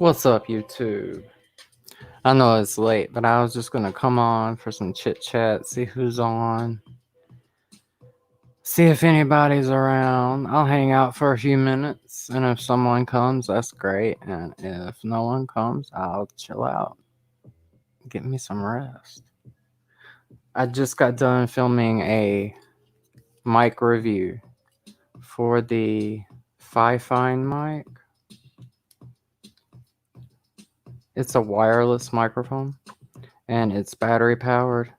What's up, YouTube? I know it's late, but I was just gonna come on for some chit chat, see who's on, see if anybody's around. I'll hang out for a few minutes, and if someone comes, that's great. And if no one comes, I'll chill out, get me some rest. I just got done filming a mic review for the Fifine mic. It's a wireless microphone, and it's battery powered.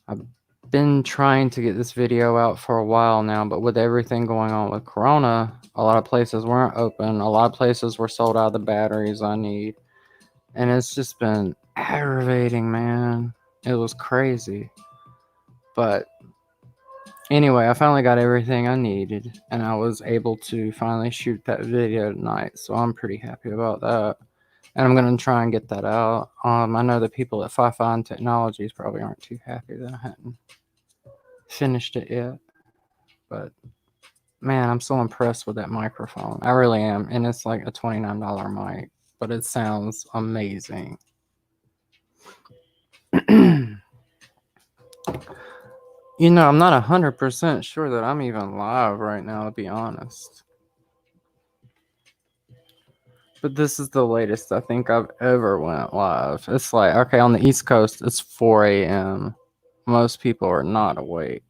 I've been trying to get this video out for a while now, but with everything going on with Corona, a lot of places weren't open. A lot of places were sold out of the batteries I need. And it's just been aggravating, man. It was crazy. But anyway, I finally got everything I needed, and I was able to finally shoot that video tonight. So I'm pretty happy about that. And I'm going to try and get that out. I know the people at Fifine Technologies probably aren't too happy that I hadn't finished it yet, but man, I'm so impressed with that microphone. I really am. And it's like a $29 mic, but it sounds amazing. You know, I'm not 100% sure that I'm even live right now, to be honest. But this is the latest I think I've ever went live. It's like, okay, on the East Coast, it's 4 a.m. Most people are not awake.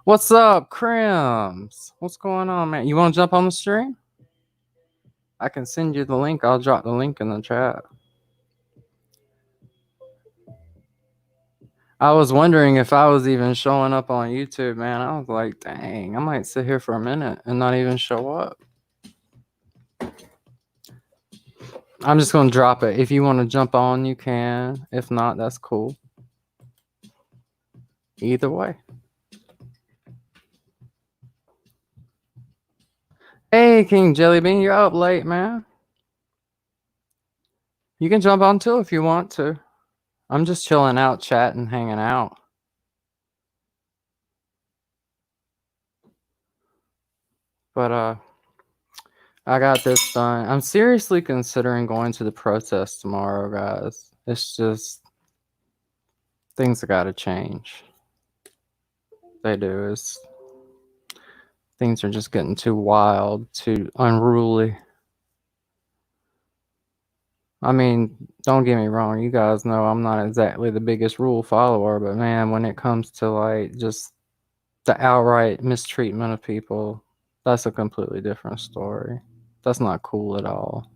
What's up, Crims? What's going on, man? You want to jump on the stream? I can send you the link. I'll drop the link in the chat. I was wondering if I was even showing up on YouTube, man. I was like, dang, I might sit here for a minute and not even show up. I'm just going to drop it. If you want to jump on, you can. If not, that's cool. Either way. Hey, King Jellybean, you're up late, man. You can jump on too if you want to. I'm just chilling out, chatting, hanging out. But I got this done. I'm seriously considering going to the protest tomorrow, guys. It's just things have got to change. They do. Things are just getting too wild, too unruly. I mean, don't get me wrong. You guys know I'm not exactly the biggest rule follower, but man, when it comes to like just the outright mistreatment of people, that's a completely different story. That's not cool at all.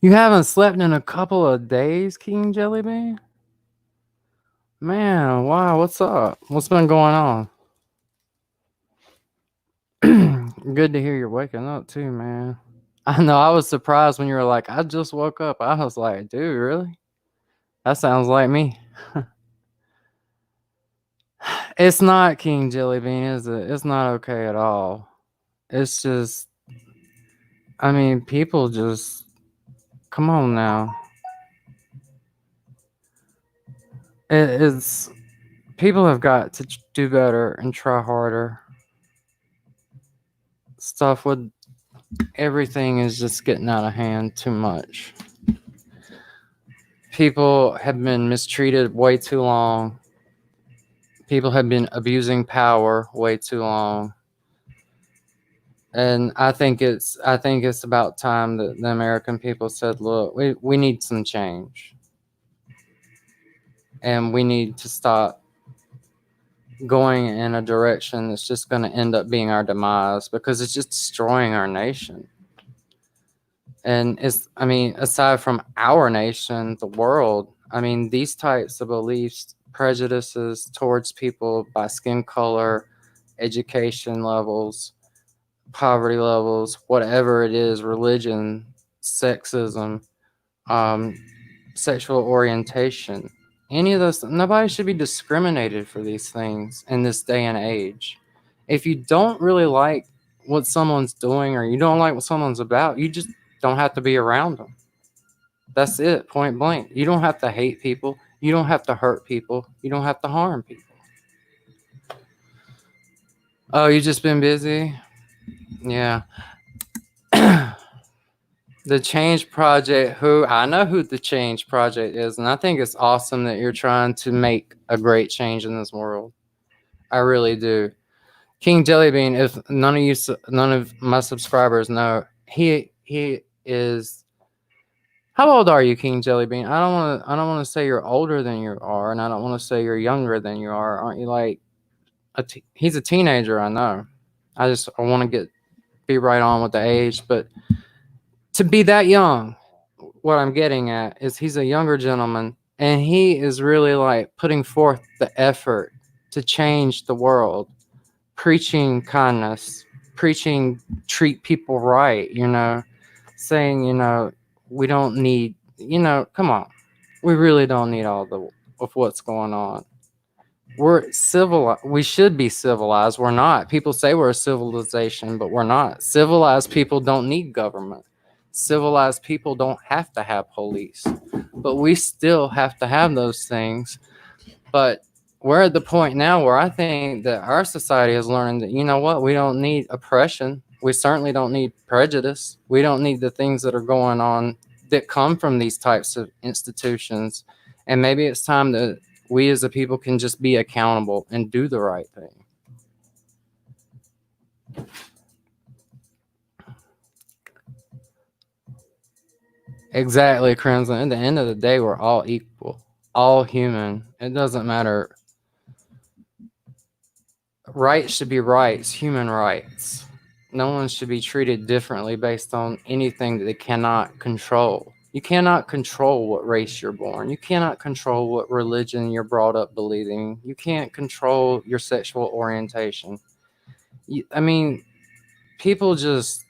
You haven't slept in a couple of days, King Jellybean? Man, wow, what's up? What's been going on? Good to hear you're waking up too, man. I know, I was surprised when you were like, I just woke up. I was like, dude, really? That sounds like me. It's not King Jellybean, is it? It's not okay at all. It's just, I mean, people just, come on now. It's, people have got to do better and try harder. Stuff with everything is just getting out of hand too much. People have been mistreated way too long. People have been abusing power way too long. And I think it's about time that the American people said, look, we need some change. And we need to stop going in a direction that's just going to end up being our demise, because it's just destroying our nation. And aside from our nation, the world, these types of beliefs, prejudices towards people by skin color, education levels, poverty levels, whatever it is, religion, sexism, sexual orientation, any of those, nobody should be discriminated for these things in this day and age. If you don't really like what someone's doing, or you don't like what someone's about, you just don't have to be around them. That's it, point blank. You don't have to hate people. You don't have to hurt people. You don't have to harm people. Oh, you just been busy? Yeah. The Change Project, who I know who the Change Project is, and I think it's awesome that you're trying to make a great change in this world. I really do. King Jellybean, if none of my subscribers know, he is. How old are you, King Jellybean? I don't want to say you're older than you are, and I don't want to say you're younger than you are. Aren't you like he's a teenager? I know. I want to be right on with the age, but to be that young, what I'm getting at is he's a younger gentleman, and he is really like putting forth the effort to change the world, preaching kindness, preaching treat people right, saying, we don't need, come on. We really don't need all the of what's going on. We're civil. We should be civilized. We're not. People say we're a civilization, but we're not. Civilized people don't need government. Civilized people don't have to have police, but we still have to have those things. But we're at the point now where I think that our society has learned that, you know what, we don't need oppression. We certainly don't need prejudice. We don't need the things that are going on that come from these types of institutions. And maybe it's time that we as a people can just be accountable and do the right thing. Exactly, Crimson. At the end of the day, we're all equal, all human. It doesn't matter. Rights should be rights, human rights. No one should be treated differently based on anything that they cannot control. You cannot control what race you're born. You cannot control what religion you're brought up believing. You can't control your sexual orientation. I mean, people just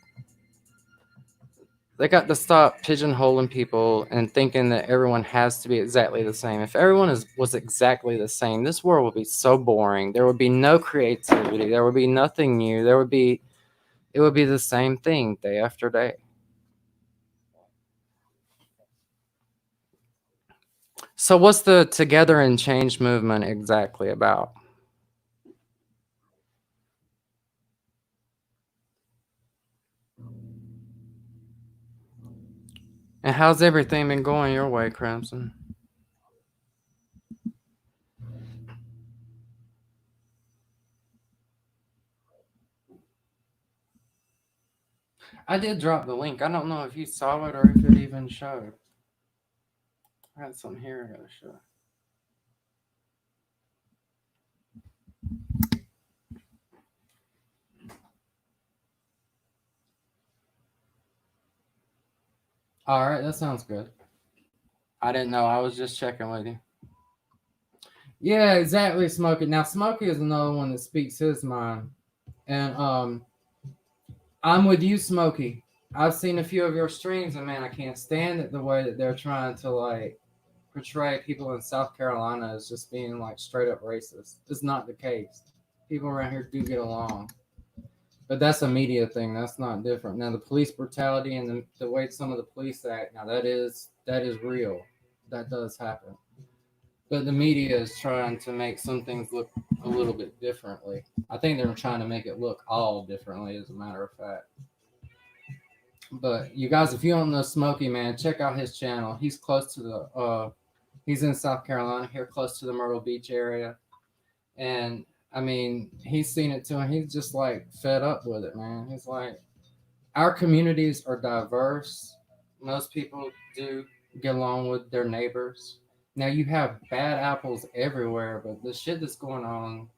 they got to stop pigeonholing people and thinking that everyone has to be exactly the same. If everyone was exactly the same, this world would be so boring. There would be no creativity. There would be nothing new. It would be the same thing day after day. So what's the Together and Change movement exactly about? And how's everything been going your way, Crimson? I did drop the link. I don't know if you saw it or if it even showed. I got something here I gotta show. All right, that sounds good. I didn't know. I was just checking with you. Yeah, exactly, Smokey. Now, Smokey is another one that speaks his mind, and I'm with you, Smokey. I've seen a few of your streams, and man, I can't stand it the way that they're trying to like portray people in South Carolina as just being like straight up racist. It's not the case. People around here do get along, but that's a media thing. That's not different. Now, the police brutality and the way some of the police act, now that is real. That does happen. But the media is trying to make some things look a little bit differently. I think they're trying to make it look all differently, as a matter of fact. But you guys, if you don't know Smokey, man, check out his channel. He's close to he's in South Carolina, here close to the Myrtle Beach area. And I mean, he's seen it too, and he's just like fed up with it, man. He's like, our communities are diverse. Most people do get along with their neighbors. Now you have bad apples everywhere, but the shit that's going on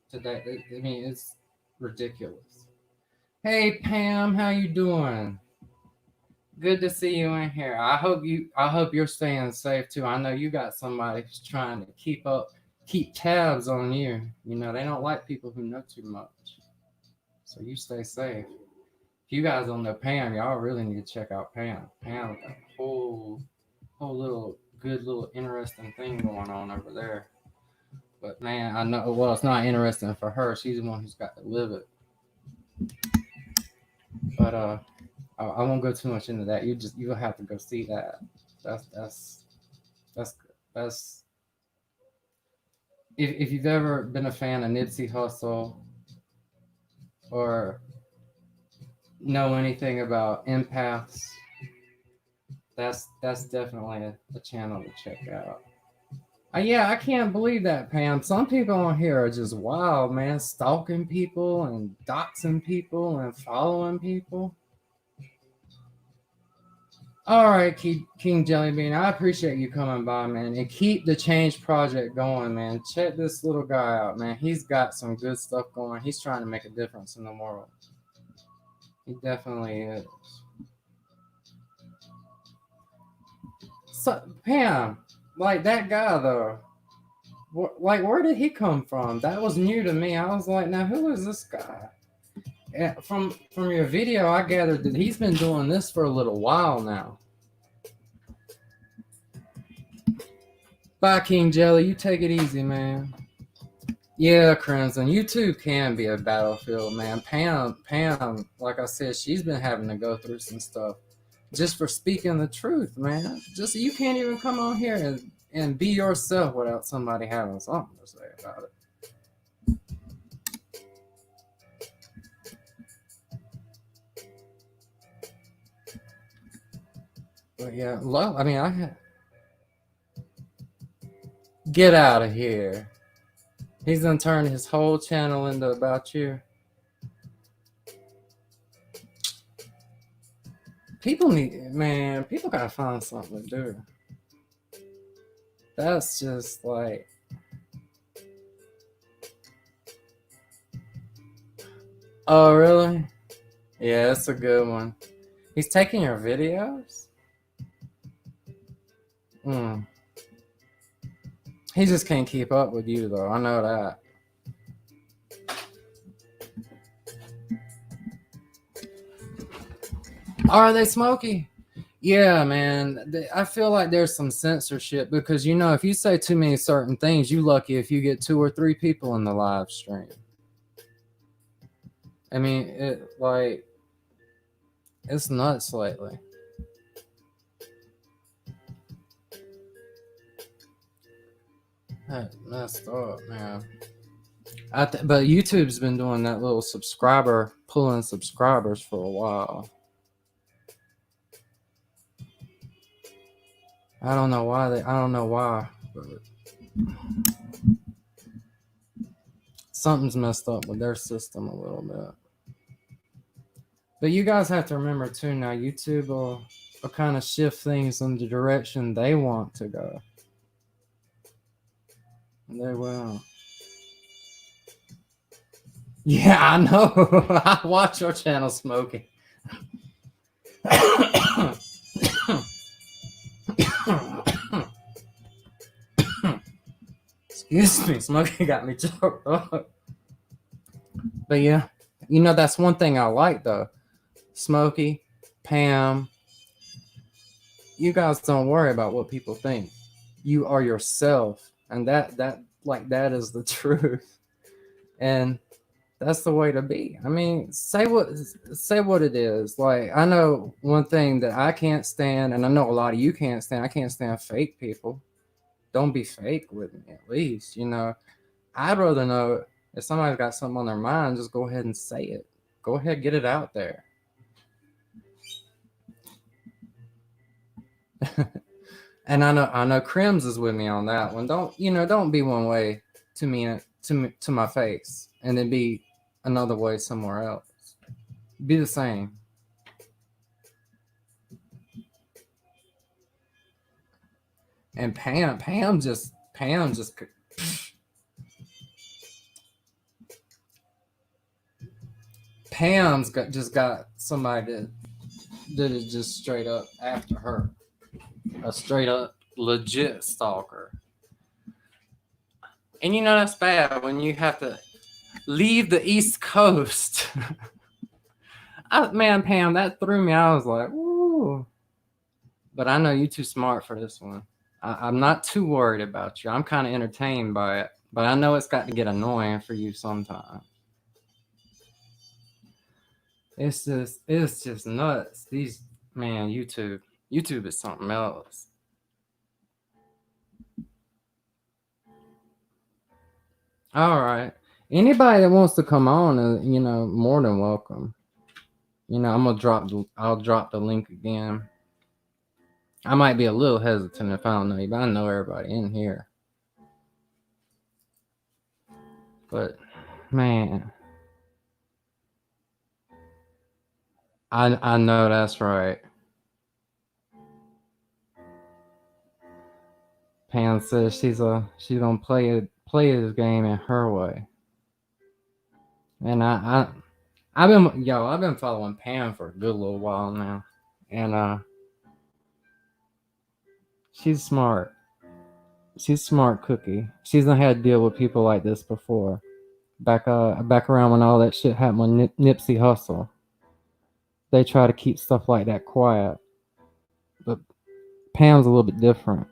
today, I mean, it's ridiculous. Hey Pam, how you doing? Good to see you in here. I hope you're staying safe too. I know you got somebody who's trying to keep tabs on you. You know, they don't like people who know too much. So you stay safe. If you guys don't know Pam, y'all really need to check out Pam. Pam got a whole little good little interesting thing going on over there. But man, I know well it's not interesting for her. She's the one who's got to live it. But I won't go too much into that. You'll have to go see that. That's that's that's that's if you've ever been a fan of Nipsey Hussle or know anything about empaths, That's definitely a channel to check out. Yeah, I can't believe that, Pam. Some people on here are just wild, man, stalking people and doxing people and following people. All right, King Jellybean, I appreciate you coming by, man, and keep the Change Project going, man. Check this little guy out, man. He's got some good stuff going. He's trying to make a difference in the world. He definitely is. So, Pam, like that guy though, like where did he come from? That was new to me. I was like, now who is this guy? And from your video, I gathered that he's been doing this for a little while now. Bye, King Jelly. You take it easy, man. Yeah, Crimson, you too can be a battlefield, man. Pam, like I said, she's been having to go through some stuff just for speaking the truth, man. Just you can't even come on here and be yourself without somebody having something to say about it. But yeah, love. I mean, get out of here. He's gonna turn his whole channel into about you. People gotta find something to do. That's just like, oh really? Yeah, it's a good one. He's taking your videos? He just can't keep up with you though, I know that. Are they Smokey? Yeah, man. I feel like there's some censorship because, you know, if you say too many certain things, you lucky if you get 2 or 3 people in the live stream. I mean, it's nuts lately. That messed up, man. But YouTube's been doing that little pulling subscribers for a while. I don't know why, but something's messed up with their system a little bit. But you guys have to remember too, now YouTube will kind of shift things in the direction they want to go. They will. Yeah, I know. I watch your channel, Smokey. Excuse me, Smokey got me choked up. But yeah, you know, that's one thing I like though. Smokey, Pam, you guys don't worry about what people think. You are yourself, and that is the truth. And that's the way to be. I mean, say what it is. Like, I know one thing that I can't stand, and I know a lot of you can't stand. I can't stand fake people. Don't be fake with me, at least. You know, I'd rather know if somebody's got something on their mind, just go ahead and say it. Go ahead, get it out there. And I know Crims is with me on that one. Don't be one way to me to my face, and then be another way somewhere else. Be the same. And Pam just Pam's got somebody that is just straight up after her, a straight up legit stalker. And you know that's bad when you have to leave the East Coast. Man, Pam, that threw me. I was like, ooh. But I know you're too smart for this one. I'm not too worried about you. I'm kind of entertained by it, but I know it's got to get annoying for you sometimes. It's just nuts. YouTube is something else. All right. Anybody that wants to come on is, more than welcome. I'll drop the link again. I might be a little hesitant if I don't know you, but I know everybody in here. But man, I know that's right. Pam says she's gonna play his game in her way, and I've been following Pam for a good little while now, and she's smart. She's a smart cookie. She's not had to deal with people like this before. Back around when all that shit happened with Nipsey Hussle, they try to keep stuff like that quiet, but Pam's a little bit different.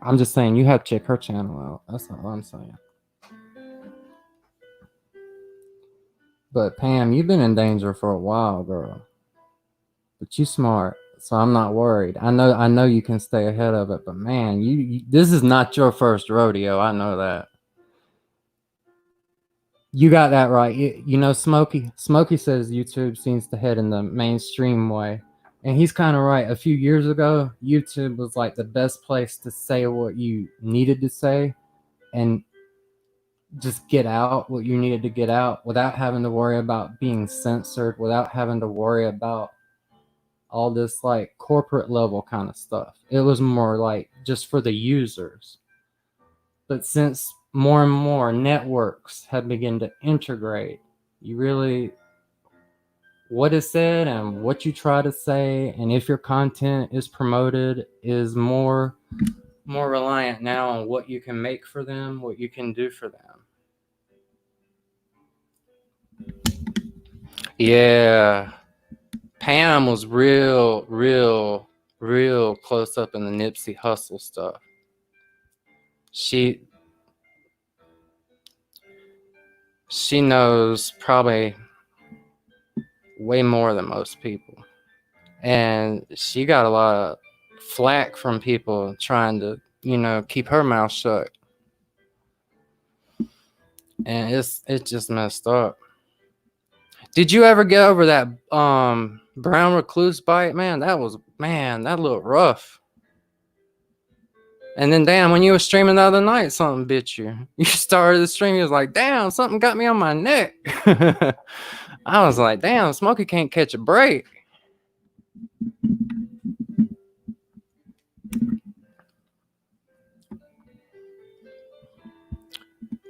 I'm just saying you have to check her channel out. That's all I'm saying. But Pam, you've been in danger for a while, girl. But you smart, so I'm not worried. I know you can stay ahead of it. But man, you this is not your first rodeo. I know that. You got that right. You know, Smokey. Smokey says YouTube seems to head in the mainstream way, and he's kind of right. A few years ago, YouTube was like the best place to say what you needed to say, and just get out what you needed to get out without having to worry about being censored, without having to worry about all this like corporate level kind of stuff. It was more like just for the users. But since more and more networks have begun to integrate, you really what is said and what you try to say, and if your content is promoted, is more reliant now on what you can make for them, what you can do for them. Yeah, Pam was real close up in the Nipsey Hussle stuff. She knows probably way more than most people, and she got a lot of flack from people trying to keep her mouth shut, and it's just messed up. Did you ever get over that brown recluse bite? Man, that looked rough. And then, damn, when you were streaming the other night, something bit you. You started the stream, you was like, damn, something got me on my neck. I was like, damn, Smokey can't catch a break.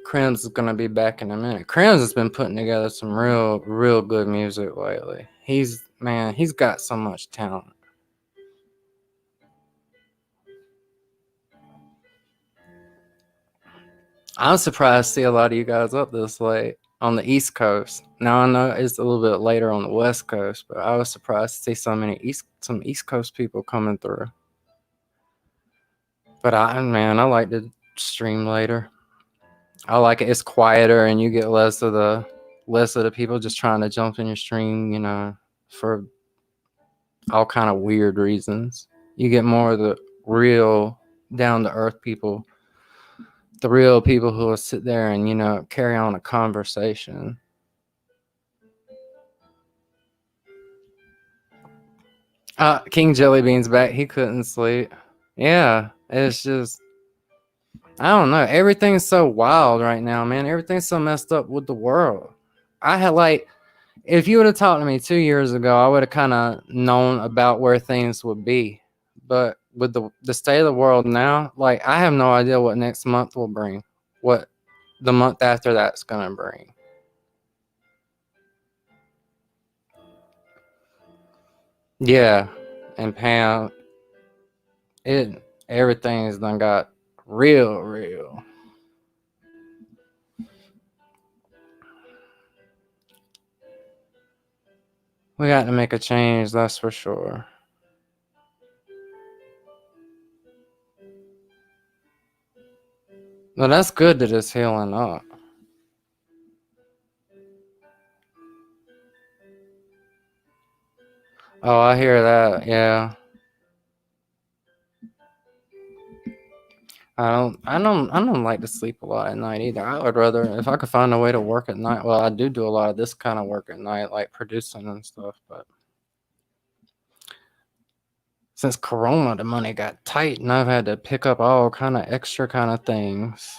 Crims is going to be back in a minute. Crims has been putting together some real good music lately. He's got so much talent. I'm surprised to see a lot of you guys up this late on the East Coast. Now I know it's a little bit later on the West Coast, but I was surprised to see so many East Coast people coming through. But I like to stream later. I like it. It's quieter, and you get less of the people just trying to jump in your stream, for all kind of weird reasons. You get more of the real down to earth people. The real people who will sit there and carry on a conversation. King Jellybean's back. He couldn't sleep. Yeah, it's just I don't know. Everything's so wild right now, man. Everything's so messed up with the world. I had if you would have talked to me 2 years ago, I would have kind of known about where things would be. But with the state of the world now, I have no idea what next month will bring. What the month after that's gonna bring. Yeah, and Pam, everything's done got real. We got to make a change, that's for sure. Well, that's good that it's healing up. Oh, I hear that. Yeah. I don't like to sleep a lot at night either. I would rather, if I could find a way to work at night. Well, I do a lot of this kind of work at night, like producing and stuff, but since Corona, the money got tight, and I've had to pick up all kind of extra kind of things.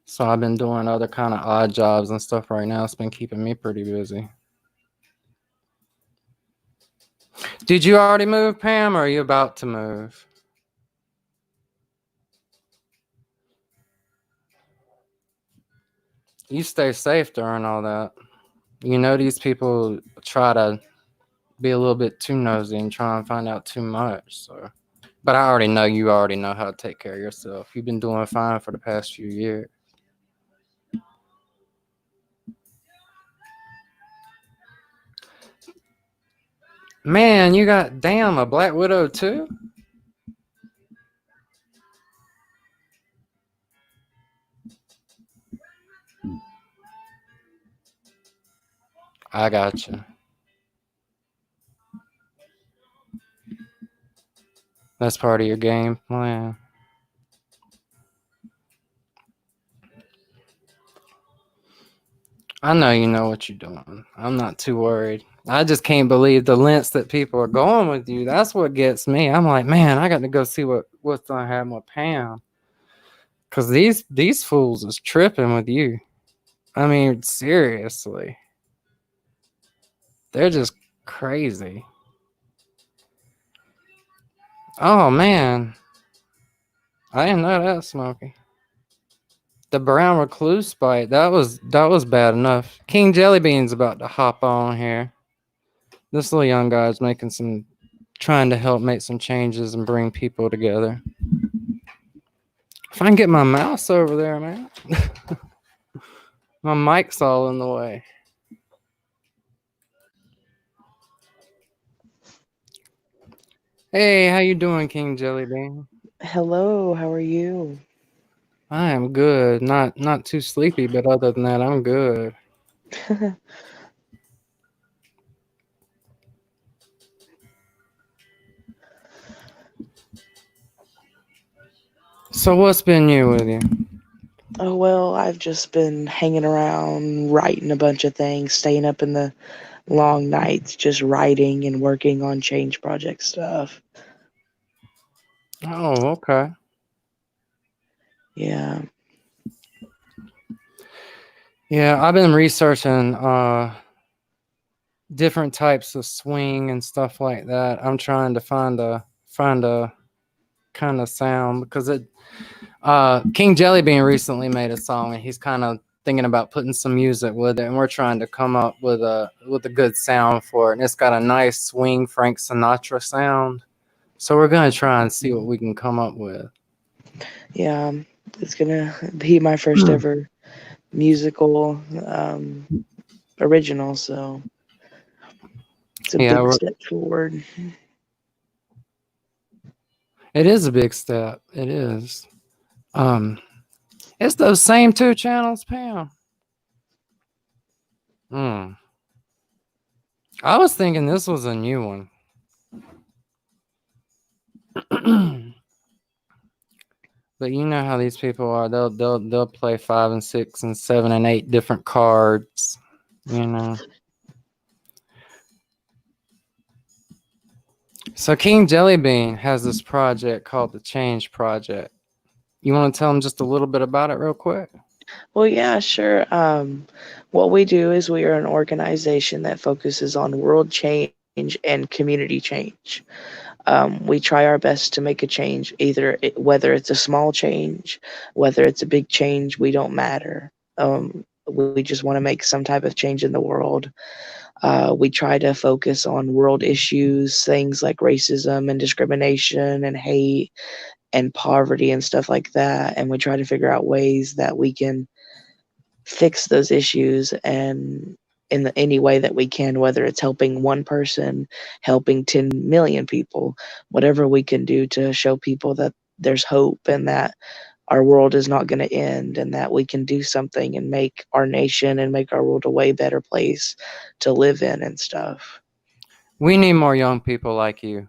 So I've been doing other kind of odd jobs and stuff right now. It's been keeping me pretty busy. Did you already move, Pam, or are you about to move? You stay safe during all that. You know these people try to be a little bit too nosy and try and find out too much. So, but I already know you already know how to take care of yourself. You've been doing fine for the past few years. Man, you got damn a Black Widow too? I got you. That's part of your game plan. I know you know what you're doing. I'm not too worried. I just can't believe the lengths that people are going with you. That's what gets me. I'm like, man, I got to go see what's gonna happen with Pam, cause these fools is tripping with you. I mean, seriously, they're just crazy. Oh man, I didn't know that, Smokey. The brown recluse bite. That was bad enough. King Jellybean's about to hop on here. This little young guy's trying to help make some changes and bring people together. If I can get my mouse over there, man. My mic's all in the way. Hey, how you doing, King Jellybean? Hello, how are you? I am good. Not too sleepy, but other than that, I'm good. So what's been new with you? Oh, well, I've just been hanging around, writing a bunch of things, staying up in the long nights, just writing and working on change project stuff. Oh, okay. Yeah. Yeah, I've been researching different types of swing and stuff like that. I'm trying to find a kind of sound because it King Jellybean recently made a song and he's kind of thinking about putting some music with it, and we're trying to come up with a good sound for it, and it's got a nice swing Frank Sinatra sound. So we're gonna try and see what we can come up with. Yeah, it's gonna be my first ever musical original, so it's a Yeah, big step forward. it is a big step. It is. Um, it's those same two channels, Pam. Hmm. I was thinking this was a new one. But you know how these people are. They'll play 5 and 6 and 7 and 8 different cards. You know. So King Jellybean has this project called the Change Project. You want to tell them just a little bit about it, real quick? Well, yeah, sure. What we do is we are an organization that focuses on world change and community change. We try our best to make a change, whether it's a small change, whether it's a big change, we don't matter. We just want to make some type of change in the world. We try to focus on world issues, things like racism and discrimination and hate and poverty and stuff like that. And we try to figure out ways that we can fix those issues and any way that we can, whether it's helping one person, helping 10 million people, whatever we can do to show people that there's hope and that our world is not going to end and that we can do something and make our nation and make our world a way better place to live in and stuff. We need more young people like you.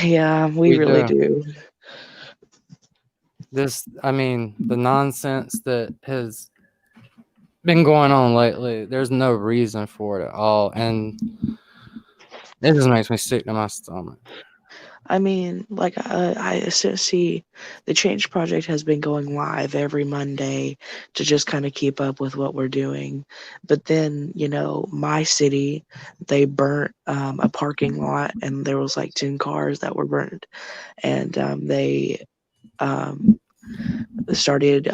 Yeah, we We really do. do. I mean, the nonsense that has been going on lately, there's no reason for it at all. And It just makes me sick to my stomach. I mean, like see, the Change Project has been going live every Monday to just kind of keep up with what we're doing. But then, my city, they burnt a parking lot, and there was like 10 cars that were burnt, and they um, started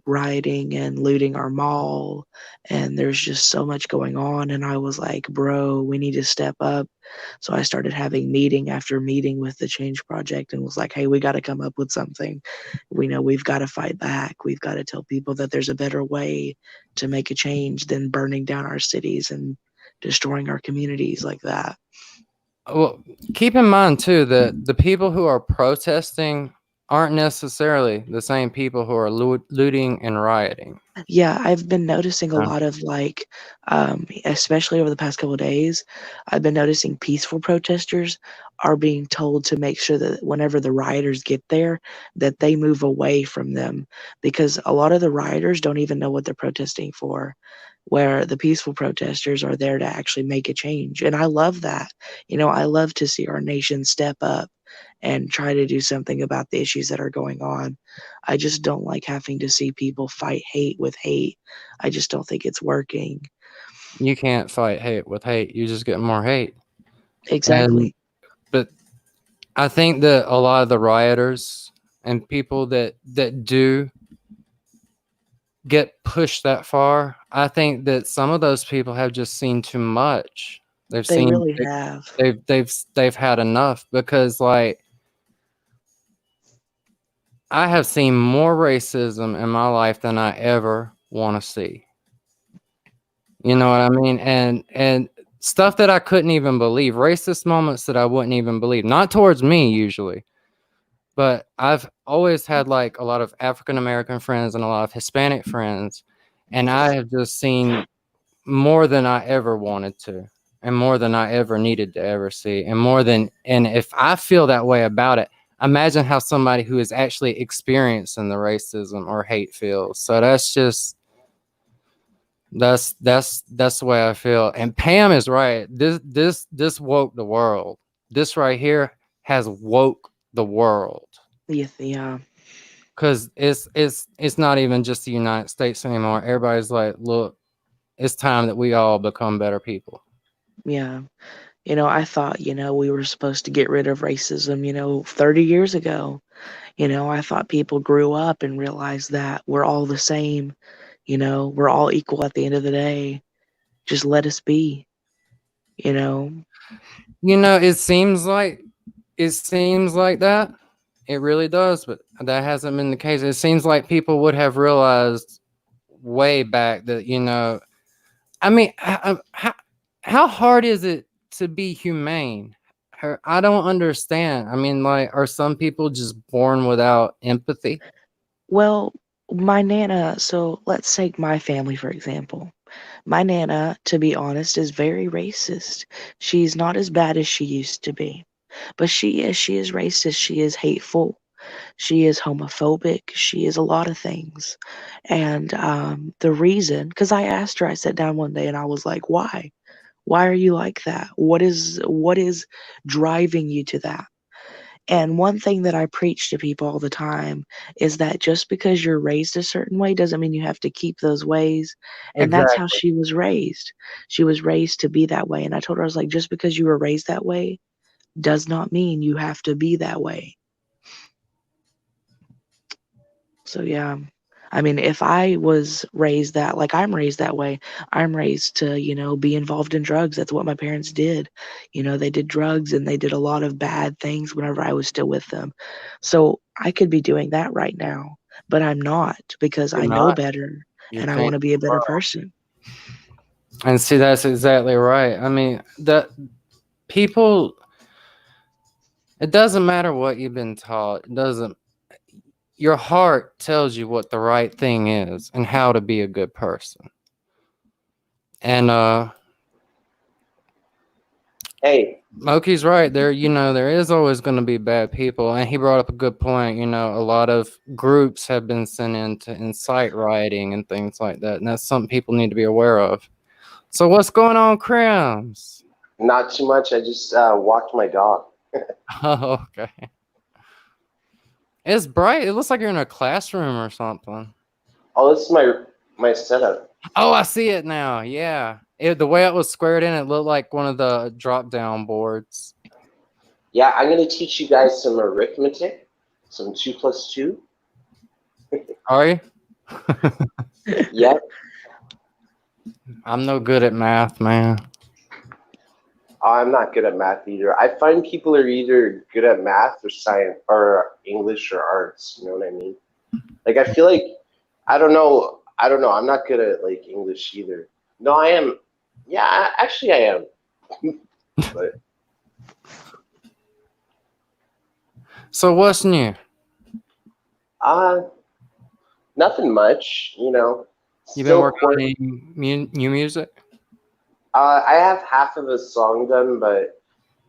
rioting and looting our mall, and there's just so much going on. And I was like, bro, we need to step up. So I started having meeting after meeting with the Change Project and was like, hey, we got to come up with something. We know we've got to fight back. We've got to tell people that there's a better way to make a change than burning down our cities and destroying our communities like that. Well, keep in mind too that the people who are protesting aren't necessarily the same people who are looting and rioting. Yeah, I've been noticing a Uh, lot of like, especially over the past couple of days, I've been noticing peaceful protesters are being told to make sure that whenever the rioters get there, that they move away from them because a lot of the rioters don't even know what they're protesting for, where the peaceful protesters are there to actually make a change. And I love that. I love to see our nation step up and try to do something about the issues that are going on. I just don't like having to see people fight hate with hate. I just don't think it's working. you can't fight hate with hate. You just get more hate. And Exactly. but I think that a lot of the rioters and people that do get pushed that far, I think that some of those people have just seen too much. They've They seen really have. they've had enough because like I have seen more racism in my life than I ever want to see. You know what I mean? And stuff that I couldn't even believe, racist moments that I wouldn't even believe, not towards me usually, but I've always had like a lot of African American friends and a lot of Hispanic friends, and I have just seen more than I ever wanted to, and more than I ever needed to ever see, and if I feel that way about it, imagine how somebody who is actually experiencing the racism or hate feels. So that's the way I feel. And Pam is right. This woke the world. This right here has woke the world. Yeah, yeah, Cause it's not even just the United States anymore. Everybody's like, look, it's time that we all become better people. yeah. I thought, we were supposed to get rid of racism, 30 years ago. I thought people grew up and realized that we're all the same. We're all equal at the end of the day. Just let us be, you know? You know, it seems like that. It really does, but that hasn't been the case. It seems like people would have realized way back that, I mean, how hard is it to be humane? I don't understand. I mean, like, are some people just born without empathy? Well, my nana, so let's take my family for example. My nana, to be honest, is very racist. She's not as bad as she used to be, but she is racist. She is hateful. She is homophobic. She is a lot of things. And the reason, because I asked her, I sat down one day and I was like, why? Why are you like that? What is driving you to that? And one thing that I preach to people all the time is that just because you're raised a certain way doesn't mean you have to keep those ways. And that's how Exactly. she was raised. She was raised to be that way. And I told her, I was like, just because you were raised that way does not mean you have to be that way. So, yeah. I mean, if I was raised that, like I'm raised that way, I'm raised to, be involved in drugs. That's what my parents did. They did drugs and they did a lot of bad things whenever I was still with them. So I could be doing that right now, but I'm not because You're I know not. better You're and I changing want to be a the better world. person. And see, that's exactly right. I mean, the people. It doesn't matter what you've been taught. It doesn't. Your heart tells you what the right thing is and how to be a good person. And hey, Moki's right. There is always going to be bad people, and he brought up a good point. A lot of groups have been sent in to incite rioting and things like that, and that's something people need to be aware of. So, what's going on, Crims? Not too much. I just walked my dog. Oh, okay. It's bright. It looks like you're in a classroom or something. Oh, this is my setup. Oh, I see it now. Yeah. The way it was squared in, it looked like one of the drop down boards. Yeah, I'm gonna teach you guys some arithmetic, some 2 plus 2. Are you? Yep. I'm no good at math, man. I'm not good at math either. I find people are either good at math or science or English or arts. You know what I mean? Like I feel like I don't know. I don't know. I'm not good at like English either. No, I am. Yeah, actually I am. But So what's new? uh nothing much. You know, You been still working on court. any new music? I have half of a song done, but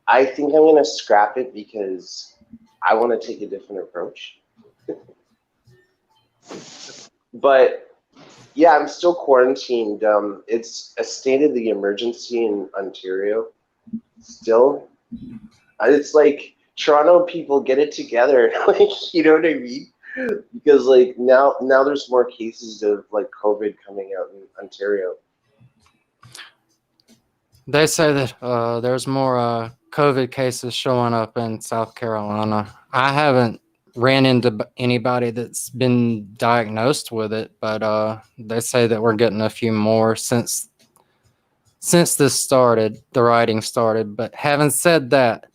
I think I'm gonna scrap it because I want to take a different approach. But yeah, I'm still quarantined. It's a state of the emergency in Ontario. Still, it's like Toronto people get it together. Like, you know what I mean? Because like now there's more cases of like COVID coming out in Ontario. They say that there's more COVID cases showing up in South Carolina. I haven't ran into anybody that's been diagnosed with it, but they say that we're getting a few more since this started, the rioting started. But having said that,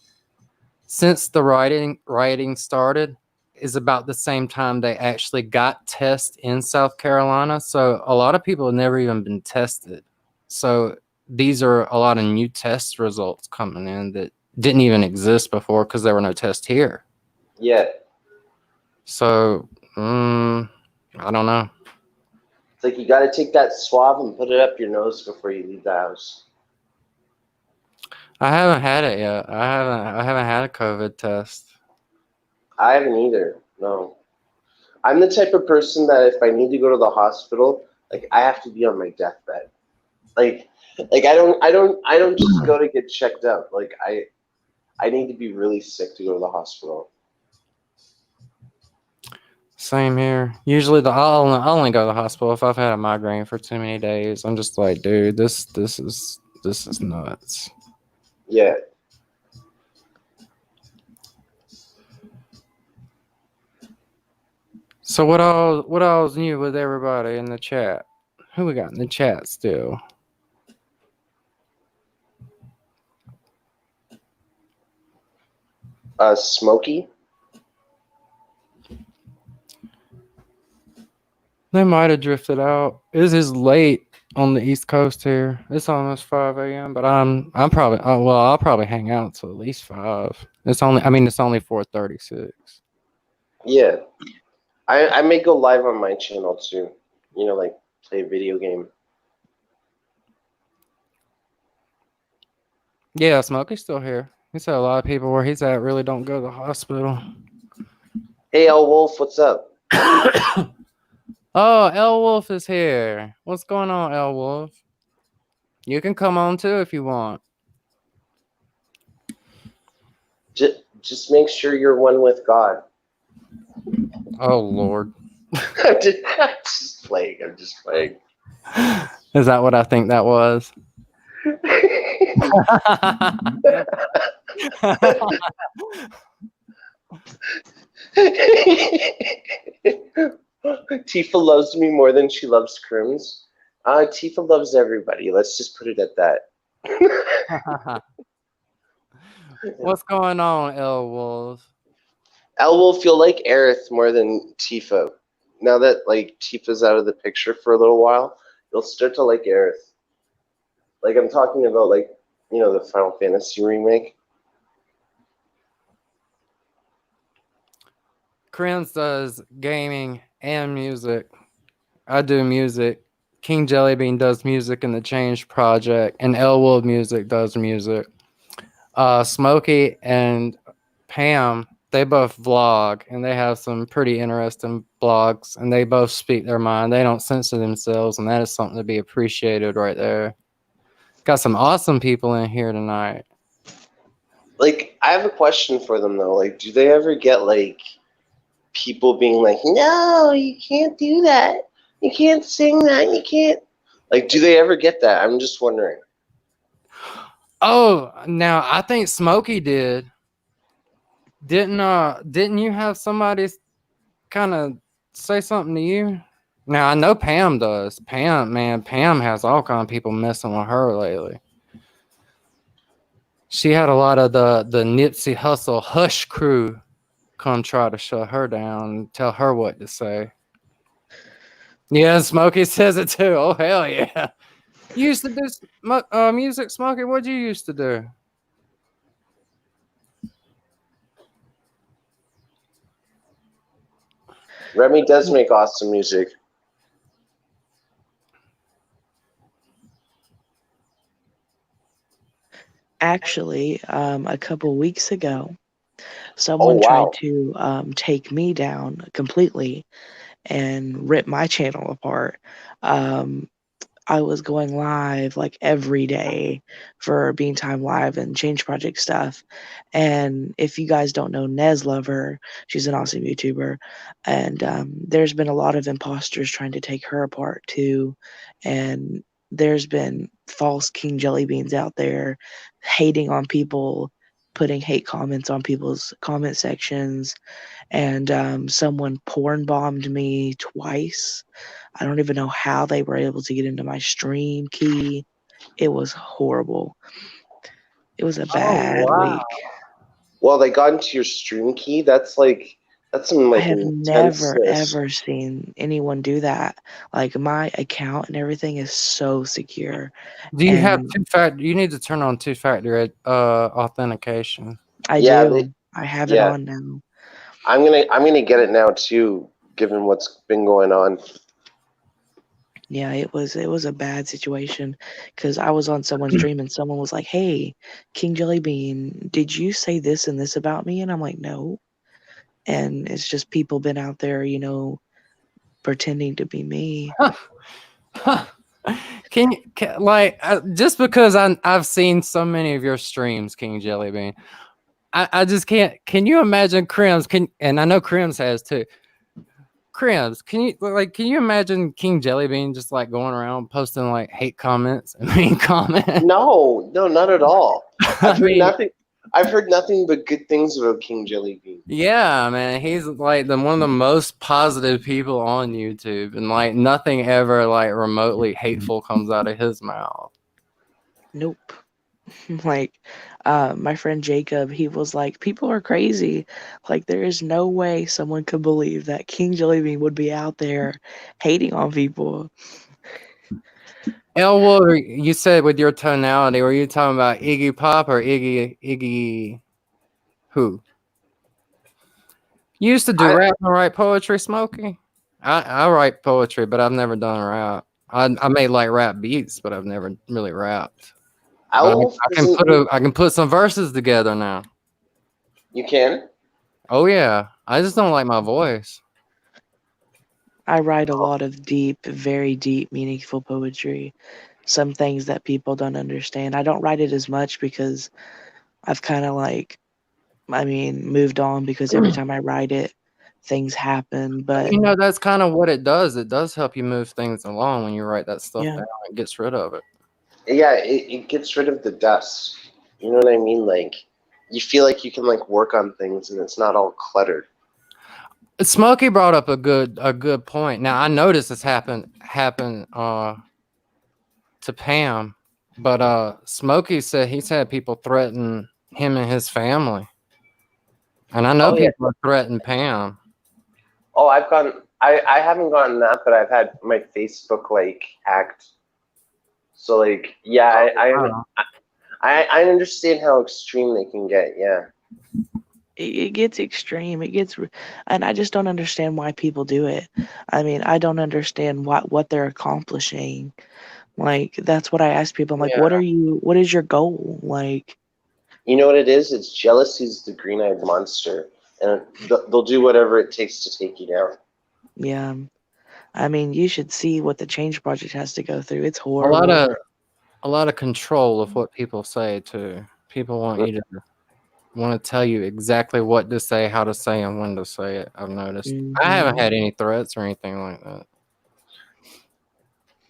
since the rioting started is about the same time they actually got tests in South Carolina. So a lot of people have never even been tested. So these are a lot of new test results coming in that didn't even exist before because there were no tests here. Yeah, So I don't know. it's like you got to take that swab and put it up your nose before you leave the house. I haven't had it yet. I haven't had a COVID test. I haven't either. No, I'm the type of person that if I need to go to the hospital, like I have to be on my deathbed. Like, I don't just go to get checked out. Like I need to be really sick to go to the hospital. Same here. Usually, I'll only go to the hospital if I've had a migraine for too many days. I'm just like, dude, this is nuts. Yeah. So what all's new with everybody in the chat? Who we got in the chat still? Smokey. They might have drifted out. It is late on the East Coast here. It's almost 5 a.m. But I'm probably I'll probably hang out till at least 5. It's only 4:36. Yeah. I may go live on my channel too. You know, like play a video game. Yeah, Smokey's still here. He said a lot of people where he's at really don't go to the hospital. Hey, L Wolf, what's up? Oh, L Wolf is here. What's going on, L Wolf? You can come on too if you want. Just make sure you're one with God. Oh Lord. I'm just playing. I'm just playing. Is that what I think that was? Tifa loves me more than she loves Crims. Tifa loves everybody. Let's just put it at that. What's going on, L Wolf? El will feel like Aerith more than Tifa. Now that like Tifa's out of the picture for a little while, you'll start to like Aerith. Like I'm talking about like, you know, the Final Fantasy remake. Krenz does gaming and music. I do music. King Jellybean does music in the Change Project, and Elwood Music does music. Smokey and Pam, they both vlog, and they have some pretty interesting blogs, and they both speak their mind. They don't censor themselves, and that is something to be appreciated right there. Got some awesome people in here tonight. Like, I have a question for them though. Like, do they ever get like people being like, "No, you can't do that. You can't sing that. You can't." Like, do they ever get that? I'm just wondering. Oh, now I think Smokey did. Didn't you have somebody kind of say something to you? Now I know Pam does. Pam has all kind of people messing with her lately. She had a lot of the Nipsey Hussle Hush crew come try to shut her down and tell her what to say. Yeah, Smokey says it too. Oh hell yeah! You used to do music, Smokey. What'd you used to do? Remy does make awesome music. Actually, a couple weeks ago, Oh someone wow! tried to take me down completely and rip my channel apart. Um, I was going live like every day for Bean Time Live and Change Project stuff. And if you guys don't know Nez Lover, she's an awesome YouTuber. And there's been a lot of imposters trying to take her apart too. And there's been false King Jellybeans out there hating on people, putting hate comments on people's comment sections. And someone porn bombed me twice. I don't even know how they were able to get into my stream key. It was horrible. It was a Oh bad wow! week. Well, they got into your stream key. That's some I like have never intenseness. ever seen anyone do that. Like my account and everything is so secure. Do you have And two-factor? You need to turn on two-factor authentication. I Yeah, do. I have it yeah. on now. I'm gonna get it now too, given what's been going on. Yeah, it was a bad situation because I was on someone's stream and someone was like, "Hey, King Jellybean, did you say this and this about me?" And I'm like, "No." And it's just people been out there, pretending to be me. Just because I've seen so many of your streams, King Jellybean, I just can't. Can you imagine Crims? And I know Crims has too. Crims, can you imagine King Jellybean just like going around posting like hate comments and mean comments? No, no, not at all. I I've heard mean, nothing. I've heard nothing but good things about King Jellybean. yeah, man, he's like one of the most positive people on YouTube, and like nothing ever like remotely hateful comes out of his mouth. Nope. Like, my friend Jacob, he was like, people are crazy. Like, there is no way someone could believe that King Jellybean would be out there hating on people. Elwood, you said with your tonality, were you talking about Iggy Pop or Iggy who? You used to do I rap and write poetry, Smokey? I write poetry, but I've never done rap. I made like rap beats, but I've never really rapped. But Owlwolf I can isn't. I can put some verses together now. You can. Oh yeah, I just don't like my voice. I write a lot of deep, very deep, meaningful poetry. Some things that people don't understand. I don't write it as much because I've kind of moved on because every time I write it, things happen. But You know, that's kind of what it does. It does help you move things along when you write that stuff yeah, down. It gets rid of it. Yeah, it gets rid of the dust. You know what I mean? Like, you feel like you can like work on things and it's not all cluttered. Smokey brought up a good point. Now I noticed this happen to Pam, but Smokey said he's had people threaten him and his family, and I know Oh yeah. people have threatened Pam. Oh, I've gone. I haven't gotten that, but I've had my Facebook like hacked. So like, yeah, Wow. I understand how extreme they can get. Yeah. it gets extreme. And I just don't understand why people do it. I mean, I don't understand what they're accomplishing. Like, that's what I ask people. I'm like, Yeah. what is your goal? Like, You know what it is? It's jealousy's the green-eyed monster, and they'll do whatever it takes to take you down. yeah. I mean, you should see what the Change Project has to go through. It's A lot horrible. of a lot of control of what people say too. People want to tell you exactly what to say, how to say, and when to say it. I've noticed. I haven't had any threats or anything like that.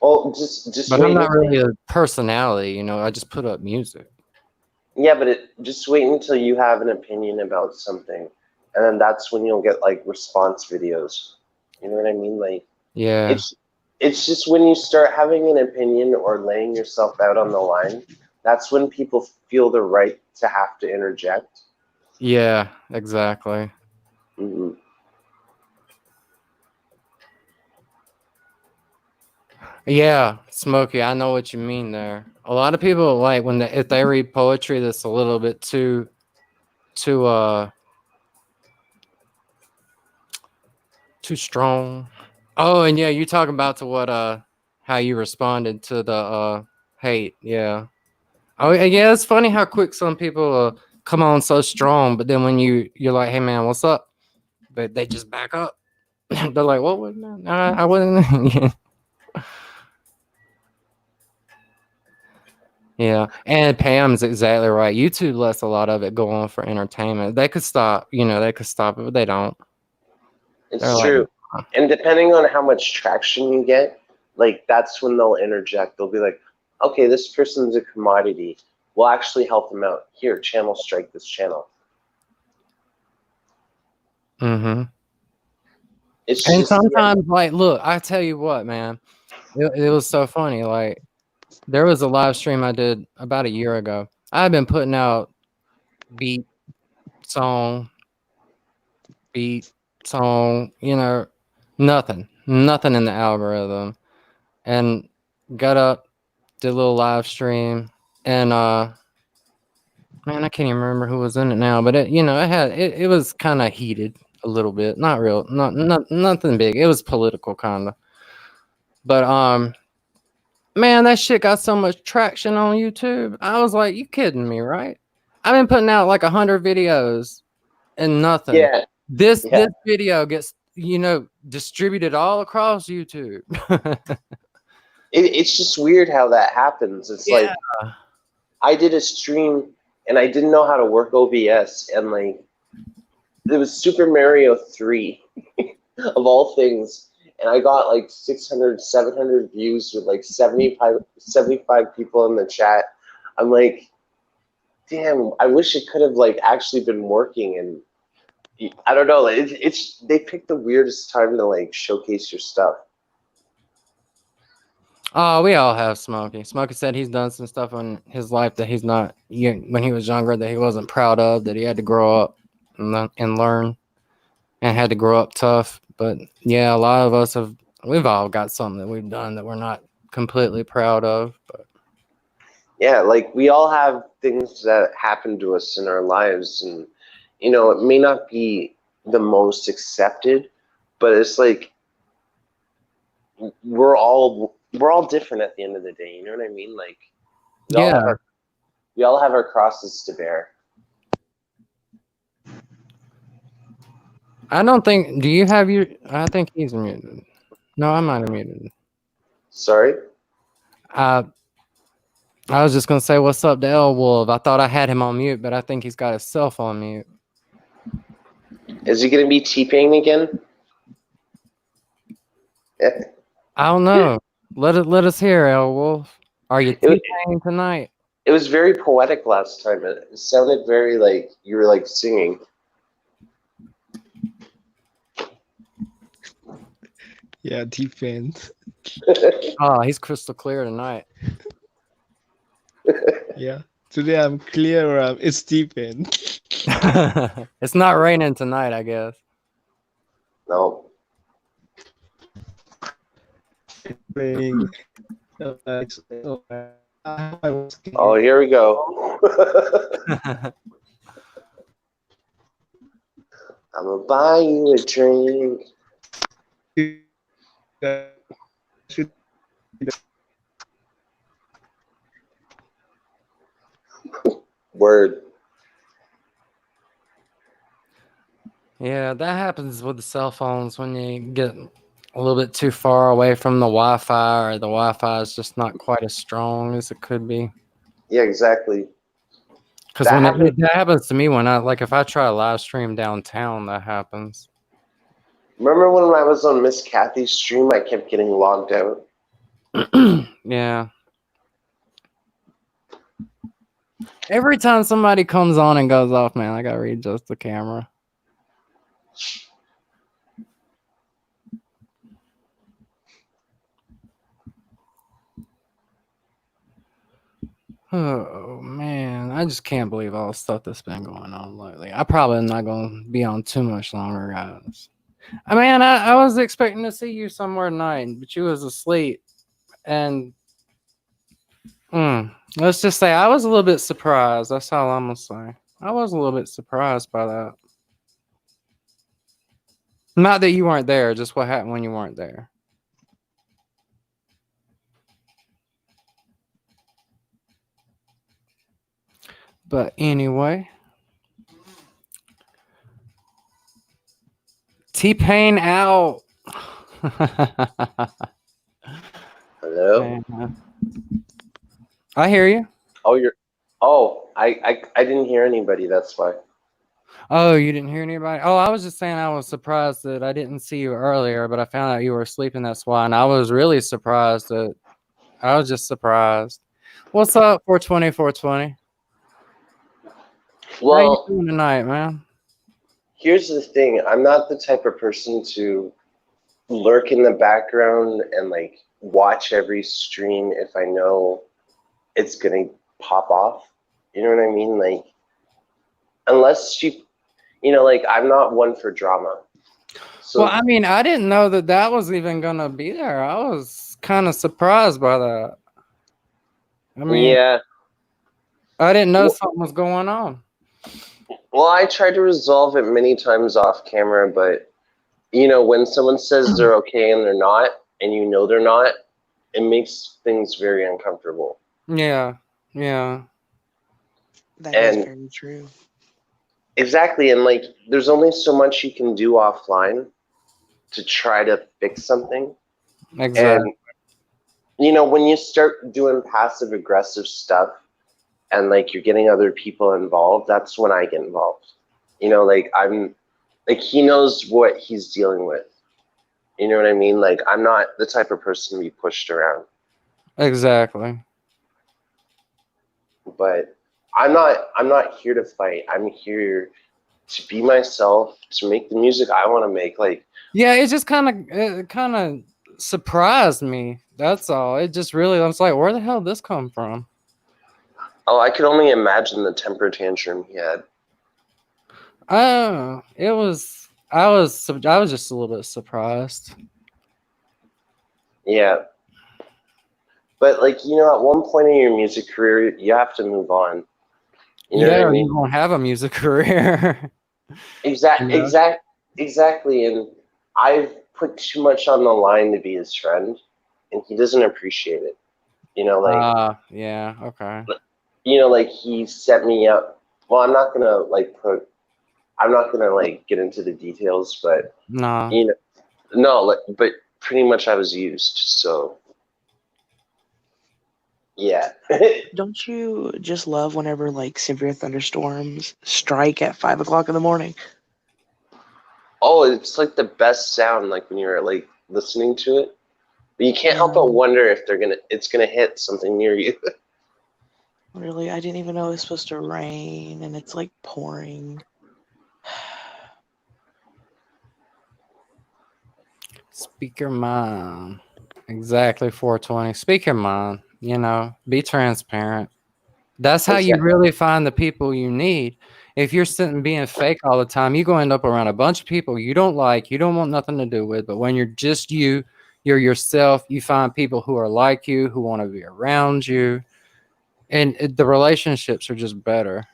Well, just But I'm wait not until really a personality, you know. I just put up music. yeah, but just wait until you have an opinion about something, and then that's when you'll get like response videos. You know what I mean? Like Yeah, it's just when you start having an opinion or laying yourself out on the line, that's when people feel the right to have to interject. yeah, exactly. Hmm. Yeah, Smokey, I know what you mean there. A lot of people like when if they read poetry that's a little bit too too strong. Oh, and yeah, you talking about to what how you responded to the hate. Yeah. Oh, yeah, it's funny how quick some people come on so strong, but then when you're like, "Hey man, what's up?" But they just back up. They're like, "What was that? Nah, I wasn't." Yeah, and Pam's exactly right. YouTube lets a lot of it go on for entertainment. They could stop, you know, they could stop it, but they don't. They're It's like, true. And depending on how much traction you get, like that's when they'll interject. They'll be like, okay, this person's a commodity. We'll actually help them out. Here, channel strike this channel. mm-hmm. It's And just sometimes, like, look, I tell you what, man, it was so funny. Like, there was a live stream I did about a year ago. I've been putting out beat, song, beat, song, you know, nothing in the algorithm. And got up, did a little live stream, and man, I can't even remember who was in it now, but you know, it was kind of heated a little bit, not real, not nothing big. It was political kind of, but man, that shit got so much traction on YouTube. I was like, you kidding me, right? I've been putting out like 100 videos and nothing. yeah, This yeah. video gets, you know, distributed all across YouTube. It's just weird how that happens. It's Yeah. like I did a stream and I didn't know how to work OBS, and like it was Super Mario 3 of all things, and I got like 600, 700 views with like 75 people in the chat. I'm like, damn, I wish it could have like actually been working. And I don't know, like, it's they picked the weirdest time to like showcase your stuff. Oh, we all have Smokey. Smokey said he's done some stuff in his life that he's not, when he was younger, that he wasn't proud of, that he had to grow up and learn and had to grow up tough. But yeah, a lot of us we've all got something that we've done that we're not completely proud of. But Yeah, like we all have things that happen to us in our lives, and you know, it may not be the most accepted, but it's like we're all different at the end of the day. You know what I mean? Like we all yeah, have our we all have our crosses to bear. I don't think, do you have your, I think he's muted. No, I might have muted. Sorry. Uh, I was just going to say, what's up to L Wolf? I thought I had him on mute, but I think he's got himself on mute. Is he gonna be T-Pain again? I don't know. Let us hear, L Wolf. Are you It, T-Pain tonight? it was very poetic last time. It sounded very like you were like singing. Yeah, defense. Oh, he's crystal clear tonight. Yeah. Today I'm clear. It's defense. It's not raining tonight, I guess. No. Playing. Oh, here we go. I'm gonna buy you a drink. Word. Yeah, that happens with the cell phones when you get a little bit too far away from the Wi-Fi, or the Wi-Fi is just not quite as strong as it could be. Yeah, exactly. Because That when happened. that happens to me, when if I try a live stream downtown, that happens. Remember when I was on Miss Kathy's stream, I kept getting logged out? Yeah. Every time somebody comes on and goes off, man, I gotta readjust the camera. Oh man, I just can't believe all the stuff that's been going on lately. I probably am not gonna be on too much longer, guys. I mean, I was expecting to see you somewhere tonight, but you was asleep, and let's just say I was a little bit surprised. That's all I'm gonna say. I was a little bit surprised by that. Not that you weren't there, just what happened when you weren't there. But anyway, T-Pain out. Hello? Man, I hear you. Oh, you're. Oh, I didn't hear anybody. That's why. Oh, you didn't hear anybody? Oh, I was just saying I was surprised that I didn't see you earlier, but I found out you were sleeping. That's why. And I was really surprised that I was just surprised. What's up, 420, 420? How you Well, doing tonight, man? here's the thing. I'm not the type of person to lurk in the background and like watch every stream if I know it's gonna pop off. You know what I mean? Like, unless like I'm not one for drama. So Well, I mean, I didn't know that was even gonna be there. I was kind of surprised by that. I mean, yeah. I didn't know Well, something was going on. well, I tried to resolve it many times off camera, but when someone says they're okay and they're not, and they're not, it makes things very uncomfortable. Yeah, yeah. That is And very true. exactly, and like there's only so much you can do offline to try to fix something. Exactly. And when you start doing passive aggressive stuff and like you're getting other people involved, that's when I get involved. Like I'm like he knows what he's dealing with. You know what I mean? Like I'm not the type of person to be pushed around. Exactly. But I'm not here to fight. I'm here to be myself, to make the music I want to make. Like, Yeah, it just kind of surprised me. That's all. It just really, I was like, where the hell did this come from? oh, I could only imagine the temper tantrum he had. Oh, I was just a little bit surprised. Yeah. But like, at one point in your music career, you have to move on. You know what Yeah, I or you mean? won't have a music career. You know? Exactly. And I've put too much on the line to be his friend, and he doesn't appreciate it. Like, Yeah, okay. like he set me up. Well, I'm not gonna like get into the details, but No. no, like, but pretty much I was used. So yeah. Don't you just love whenever like severe thunderstorms strike at 5 o'clock in the morning? Oh, it's like the best sound, like when you're like listening to it. But you can't help Yeah, but wonder if it's gonna hit something near you. really, I didn't even know it was supposed to rain, and it's like pouring. Speak your mind. Exactly, 420. Speak your mind. Be transparent. That's how you Exactly. really find the people you need. If you're sitting being fake all the time, you're going to end up around a bunch of people you don't like, you don't want nothing to do with. But when you're just you're yourself, you find people who are like you, who want to be around you. And the relationships are just better.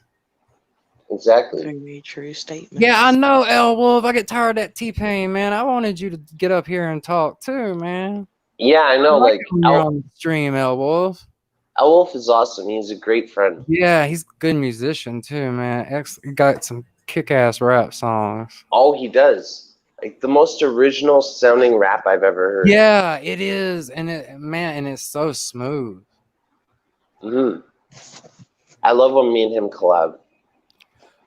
Exactly. Very true statements. Yeah, I know, L Wolf. I get tired of that T-Pain, man. I wanted you to get up here and talk too, man. Yeah, I I know. like Like it when you're on the stream, L Wolf. Elwolf is awesome. He's a great friend. Yeah, he's a good musician too, man. Got some kick-ass rap songs. Oh, he does. Like the most original sounding rap I've ever heard. Yeah, it is, and it's so smooth. Mm-hmm. I love when me and him collab.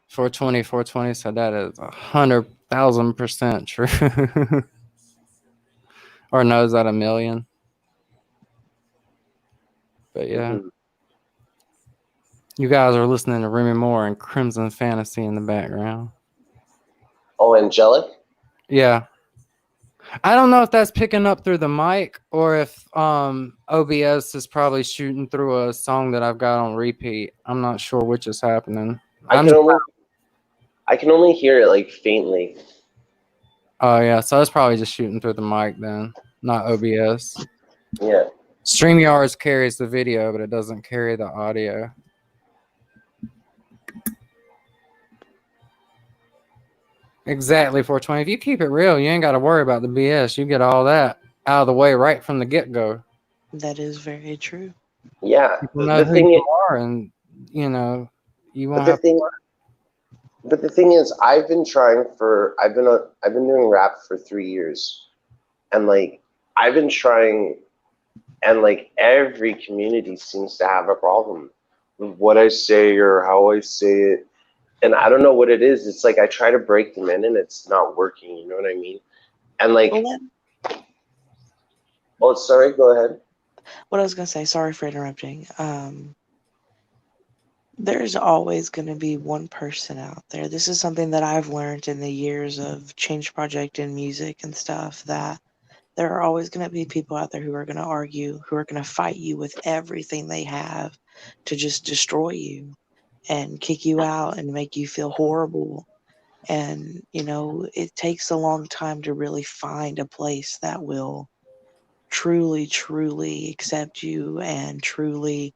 420 said that is 100,000% true. Or no, is that a million? But yeah. Mm-hmm. You guys are listening to Remi Moore and Crimson Fantasy in the background. Oh, Angelic? Yeah. I don't know if that's picking up through the mic or if OBS is probably shooting through a song that I've got on repeat. I'm not sure which is happening. I can only hear it like faintly. Oh yeah, so it's probably just shooting through the mic then, not OBS. Yeah. StreamYards carries the video, but it doesn't carry the audio. Exactly, 420. If you keep it real, you ain't got to worry about the BS. You get all that out of the way right from the get-go. That is very true. Yeah. People know who you are, and you know you won't have to worry. But the thing is, I've been doing rap for 3 years, and like I've been trying, and like every community seems to have a problem with what I say or how I say it, and I don't know what it is. It's like I try to break them in, and it's not working. You know what I mean? And like, oh, sorry, go ahead. What I was gonna say, sorry for interrupting. There's always going to be one person out there. This is something that I've learned in the years of Change Project and music and stuff, that there are always going to be people out there who are going to argue, who are going to fight you with everything they have to just destroy you and kick you out and make you feel horrible. And, you know, it takes a long time to really find a place that will truly, truly accept you and truly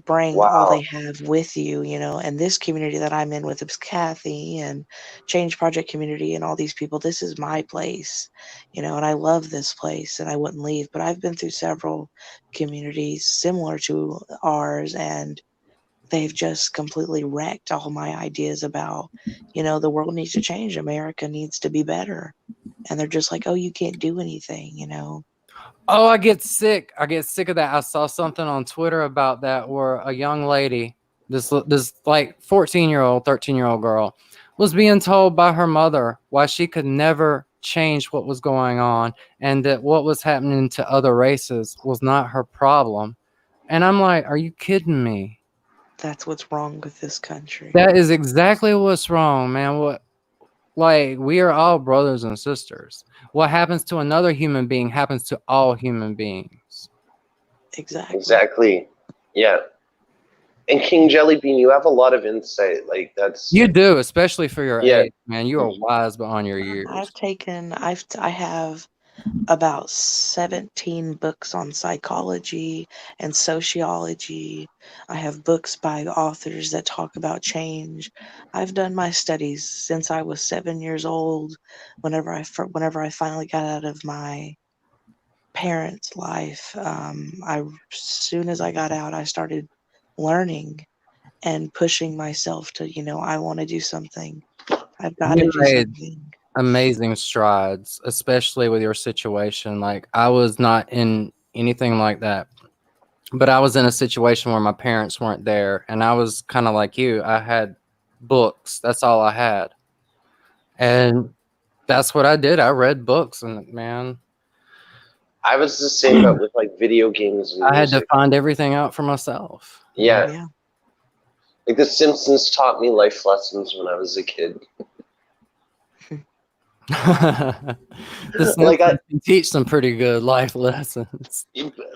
bring all they have with you, you know. And this community that I'm in with Kathy and Change Project community and all these people, this is my place, you know, and I love this place and I wouldn't leave. But I've been through several communities similar to ours, and they've just completely wrecked all my ideas about, you know, the world needs to change, America needs to be better. And they're just like, oh, you can't do anything, you know. Oh, I get sick. I get sick of that. I saw something on Twitter about that where a young lady, this like 14-year-old, 13-year-old girl, was being told by her mother why she could never change what was going on and that what was happening to other races was not her problem. And I'm like, are you kidding me? That's what's wrong with this country. That is exactly what's wrong, man. Like, we are all brothers and sisters. What happens to another human being happens to all human beings. Exactly. Yeah. And King Jellybean, you have a lot of insight. Like, that's... You do, especially for your age, man. You are wise beyond your years. I have about 17 books on psychology and sociology. I have books by authors that talk about change. I've done my studies since I was 7 years old. Whenever I finally got out of my parents' life, as soon as I got out, I started learning and pushing myself to, you know, I want to do something. I've got to do something. Amazing strides, especially with your situation. Like, I was not in anything like that, but I was in a situation where my parents weren't there, and I was kind of like you. I had books. That's all I had. And that's what I did. I read books, and man, I was the same, but with like video games and I had music. to find everything out for myself. Yeah. Like The Simpsons taught me life lessons when I was a kid. The Simpsons can teach some pretty good life lessons.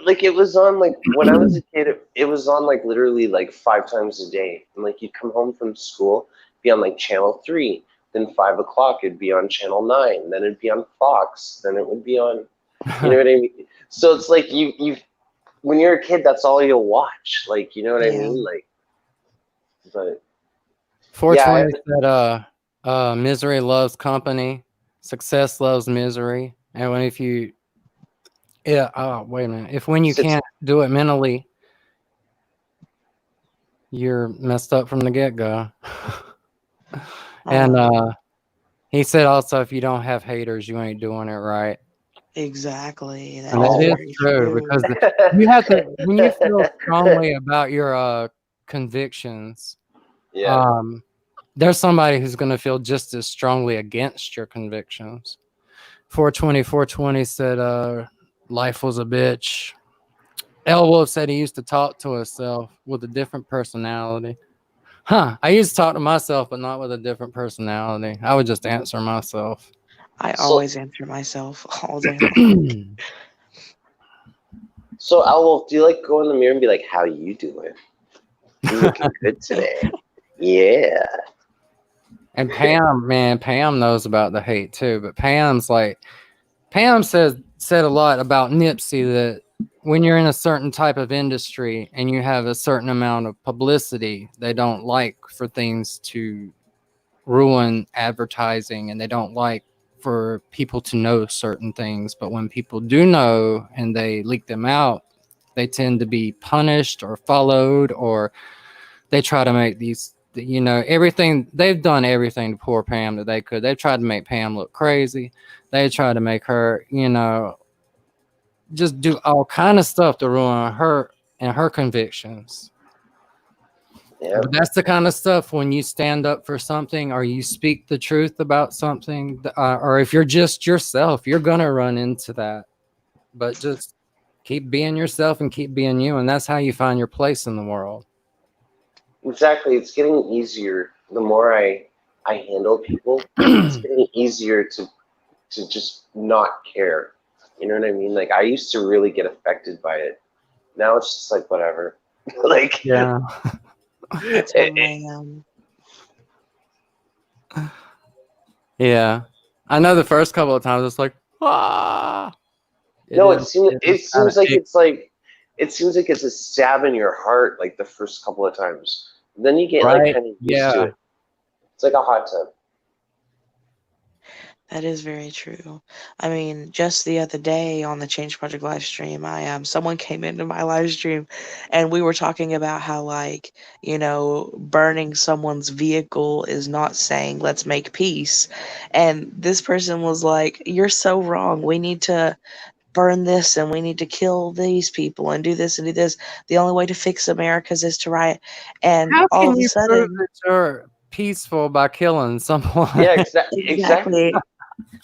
Like, it was on, like, when I was a kid, it was on like literally like 5 times a day. And like, you'd come home from school, be on like channel 3, then 5 o'clock it'd be on channel 9, then it'd be on Fox, then it would be on, you know what I mean? So it's like you when you're a kid, that's all you'll watch. Like, you know what I mean? Like, but 420 said misery loves company, success loves misery. And when if you wait a minute. When you can't do it mentally, you're messed up from the get-go. And He said also, if you don't have haters, you ain't doing it right. Exactly. That And is that is very true true. because you have to, when you feel strongly about your convictions, Yeah. there's somebody who's going to feel just as strongly against your convictions. 420 said, life was a bitch. L Wolf said he used to talk to himself with a different personality. Huh. I used to talk to myself, but not with a different personality. I would just answer myself. I So, always answer myself all day long. so Owl, do you like go in the mirror and be like, "How you doing? You looking good today? Yeah." And Pam, man, Pam knows about the hate too. But Pam's like, Pam said a lot about Nipsey that when you're in a certain type of industry and you have a certain amount of publicity, they don't like for things to ruin advertising, and they don't like for people to know certain things. But when people do know and they leak them out, they tend to be punished or followed, or they try to make these, everything. They've done everything to poor Pam that they could. They've tried to make Pam look crazy. They tried to make her, just do all kind of stuff to ruin her and her convictions. Yeah. But that's the kind of stuff when you stand up for something or you speak the truth about something, or if you're just yourself, you're gonna run into that. But just keep being yourself and keep being you, and that's how you find your place in the world. Exactly. It's getting easier. The more I handle people, it's getting easier to just not care. You know what I mean? Like I used to really get affected by it. Now it's just like whatever. Like Yeah. That's how I am. Yeah. I know the first couple of times it's like, ah. no, It it is kind seems of like it seems like it's a stab in your heart like the first couple of times. Then you get like right. kind of used to Yeah. it. It's like a hot tub. That is very true. I mean, just the other day on the Change Project live stream, someone came into my live stream, and we were talking about how burning someone's vehicle is not saying let's make peace, and this person was like, "You're so wrong. We need to burn this, and we need to kill these people, and do this and do this. The only way to fix Americas is to riot." And How all can of a you prove sudden, that you're peaceful by killing someone? Yeah, exactly. exactly.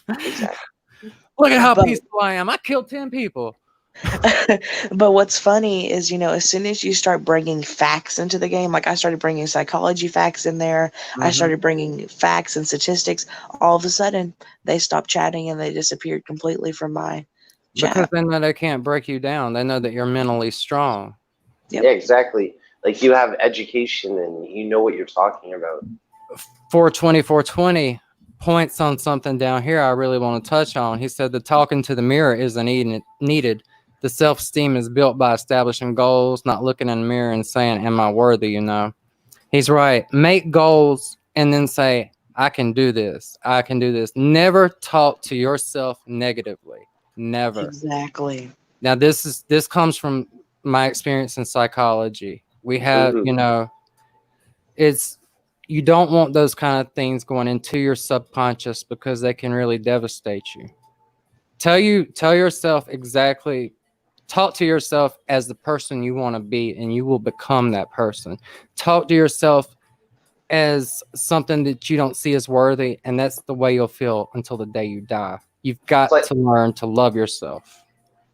Exactly. Look at how But peaceful I am. I killed 10 people. but what's funny is, as soon as you start bringing facts into the game, like I started bringing psychology facts in there, I Mhm. started bringing facts and statistics, all of a sudden they stopped chatting and they disappeared completely from my Because chat. they know they can't break you down. They know that you're mentally strong. Yep. Yeah, exactly. Like you have education and you know what you're talking about. 420 points on something down here I really want to touch on. He said the talking to the mirror isn't needed. The self-esteem is built by establishing goals, not looking in the mirror and saying, am I worthy, He's right. Make goals and then say, I can do this. I can do this. Never talk to yourself negatively. Never. Exactly. Now this comes from my experience in psychology. We have, Mm-hmm. it's you don't want those kind of things going into your subconscious because they can really devastate you. Tell yourself exactly, talk to yourself as the person you want to be and you will become that person. Talk to yourself as something that you don't see as worthy, and that's the way you'll feel until the day you die. You've It's got like to learn to love yourself.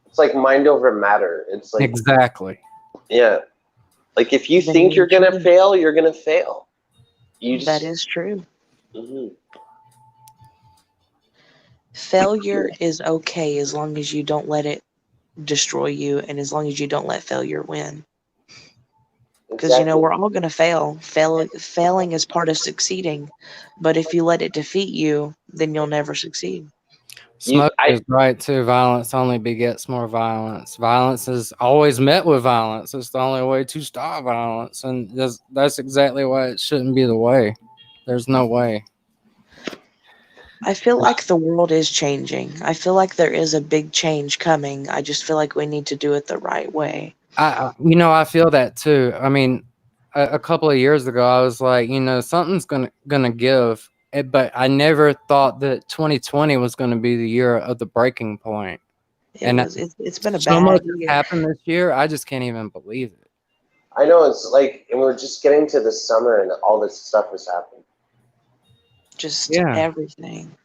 it's like mind over matter. It's like Exactly. yeah. Like if you think Very you're gonna true. fail, you're gonna fail. You That just is true. hmm Failure is okay as long as you don't let it destroy you and as long as you don't let failure win. Because exactly. we're all gonna fail. Failing is part of succeeding, but if you let it defeat you, then you'll never succeed. You Smokey is right too. Violence only begets more violence. Violence is always met with violence. It's the only way to stop violence, and that's exactly why it shouldn't be the way. There's no way. I feel like the world is changing. I feel like there is a big change coming. I just feel like we need to do it the right way. I feel that too. I mean, a couple of years ago, I was like, something's gonna give, but I never thought that 2020 was going to be the year of the breaking point. And It's been a so much bad has year. happened this year. I just can't even believe it. I know, it's like, and we're just getting to the summer and all this stuff has happened. Just Yeah. everything.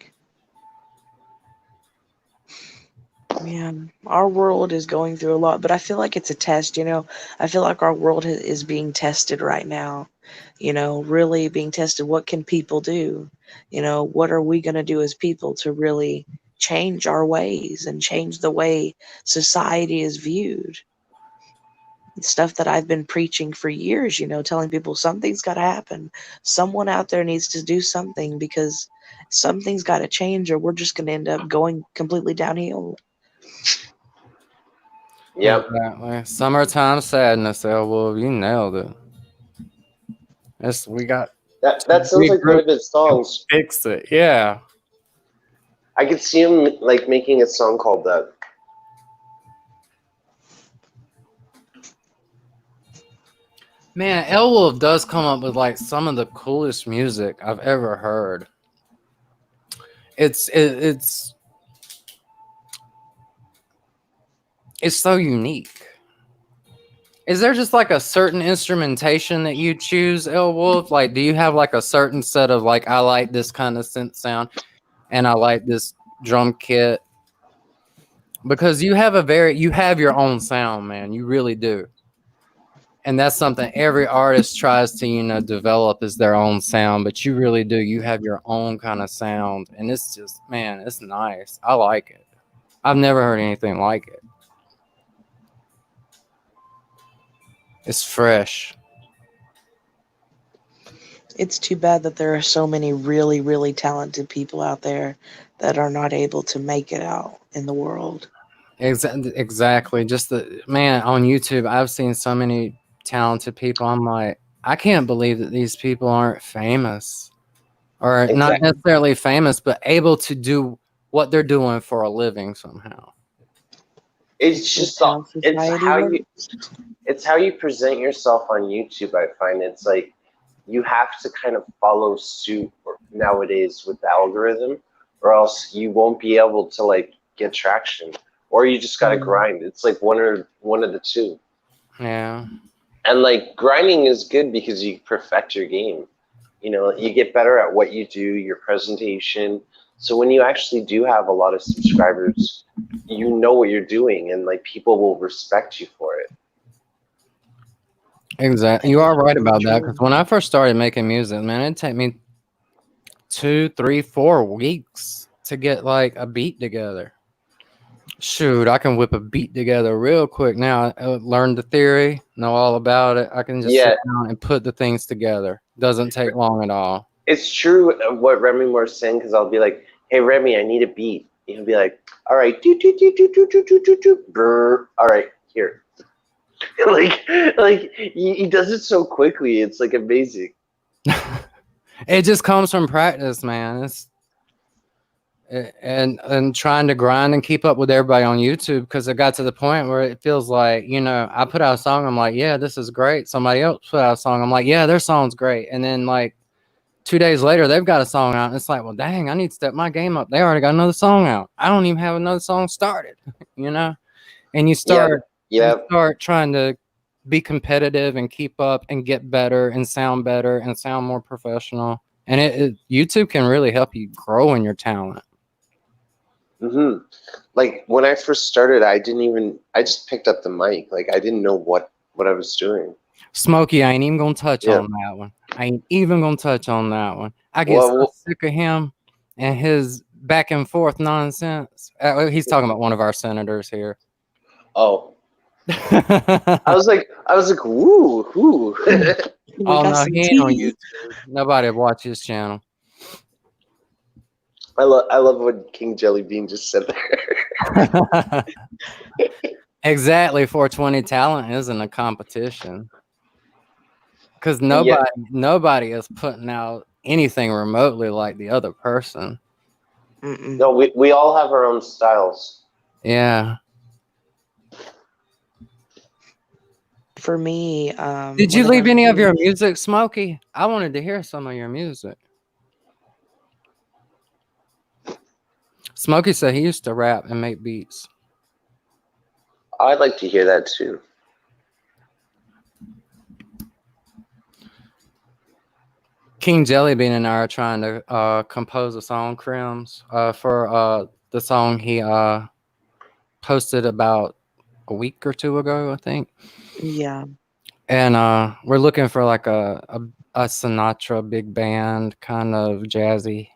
Man, our world is going through a lot, but I feel like it's a test, you know. I feel like our world is being tested right now, you know, really being tested. What can people do? You know, what are we going to do as people to really change our ways and change the way society is viewed? Stuff that I've been preaching for years, you know, telling people something's got to happen. Someone out there needs to do something because something's got to change or we're just going to end up going completely downhill. Yep. Exactly. Summertime sadness, Elwood. You nailed it. We got That sounds like one of his songs. fix it. Yeah. I could see him like making a song called that. Man, Elwolf does come up with like some of the coolest music I've ever heard. It's so unique. Is there just like a certain instrumentation that you choose, Elwolf? Like, do you have like a certain set of like, I like this kind of synth sound and I like this drum kit? Because you have your own sound, man. You really do. And that's something every artist tries to, you know, develop is their own sound, but you really do. You have your own kind of sound. And it's just, man, it's nice. I like it. I've never heard anything like it. It's fresh. It's too bad that there are so many really, really talented people out there that are not able to make it out in the world. Exactly. Just man, on YouTube, I've seen so many talented people. I'm like, I can't believe that these people aren't famous or not Exactly. necessarily famous, but able to do what they're doing for a living somehow. It's just how society it's how you present yourself on YouTube. I find it's like you have to kind of follow suit nowadays with the algorithm, or else you won't be able to like get traction, or you just gotta grind. It's like one of the two. Yeah. And like grinding is good because you perfect your game. You know, you get better at what you do, your presentation. So when you actually do have a lot of subscribers, you know what you're doing, and like people will respect you for it. Exactly. You are right about that. Because when I first started making music, man, it'd take me 2, 3, 4 weeks to get like a beat together. Shoot, I can whip a beat together real quick now. I learned the theory, know all about it. I can just sit down and put the things together. Doesn't take long at all. It's true what Remi Moore is saying, because I'll be like, hey, Remi, I need a beat. He'll be like, all right, all right, here. like he does it so quickly. It's like amazing. It just comes from practice, man. And trying to grind and keep up with everybody on YouTube, because it got to the point where it feels like, you know, I put out a song, I'm like, yeah, this is great. Somebody else put out a song, I'm like, yeah, their song's great. And then like 2 days later, they've got a song out, and it's like, well, dang, I need to step my game up. They already got another song out. I don't even have another song started, you know? And you start trying to be competitive and keep up and get better and sound more professional. And YouTube can really help you grow in your talent. Mm-hmm. Like when I first started, I just picked up the mic. Like I didn't know what I was doing. Smokey, I ain't even gonna touch on that one. I ain't even gonna touch on that one. I get so sick of him and his back and forth nonsense. He's talking about one of our senators here. Oh. I was like, woo, whoo. Oh no, he ain't on YouTube. Nobody watch his channel. I love what King Jellybean just said there. Exactly, 420 talent isn't a competition. Because nobody is putting out anything remotely like the other person. No, we all have our own styles. Yeah. For me, did you leave any of your music, Smokey? I wanted to hear some of your music. Smokey said he used to rap and make beats. I'd like to hear that too. King Jellybean and I are trying to compose a song, Crims, for the song he posted about a week or two ago, I think. Yeah. And we're looking for like a Sinatra big band, kind of jazzy,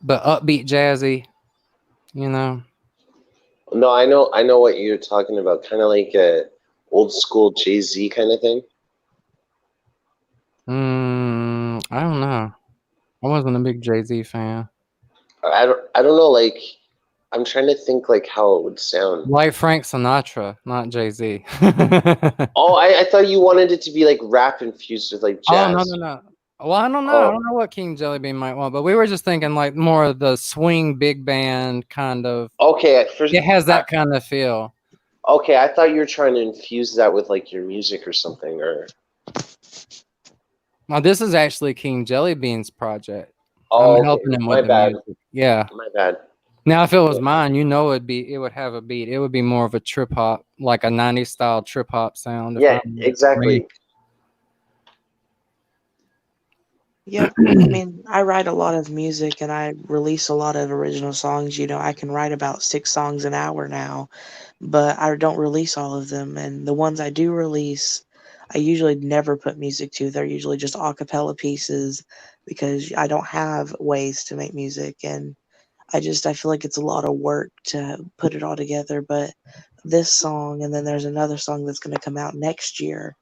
but upbeat jazzy, you know. No, I know what you're talking about. Kind of like a old school Jay-Z kind of thing. I don't know. I wasn't a big Jay-Z fan. I don't know. Like, I'm trying to think like how it would sound. Like Frank Sinatra, not Jay-Z. Oh, I thought you wanted it to be like rap infused with like Oh, no, jazz. no, no. Well, I don't know. I Oh, don't know what King Jellybean might want, but we were just thinking like more of the swing big band kind of. okay. At first, It has that kind of feel. okay, I thought you were trying to infuse that with like your music or something. Or Now, this is actually King Jellybean's project. oh, I'm okay, helping him my with the bad, music. Yeah. my bad. Now, if it was mine, you know, it would have a beat. It would be more of a trip hop, like a '90s style trip hop sound. If Yeah, I'm exactly. Yep. I mean, I write a lot of music and I release a lot of original songs. I can write about 6 songs an hour now, but I don't release all of them. And the ones I do release, I usually never put music to. They're usually just a cappella pieces because I don't have ways to make music. And I feel like it's a lot of work to put it all together. But this song, and then there's another song that's going to come out next year.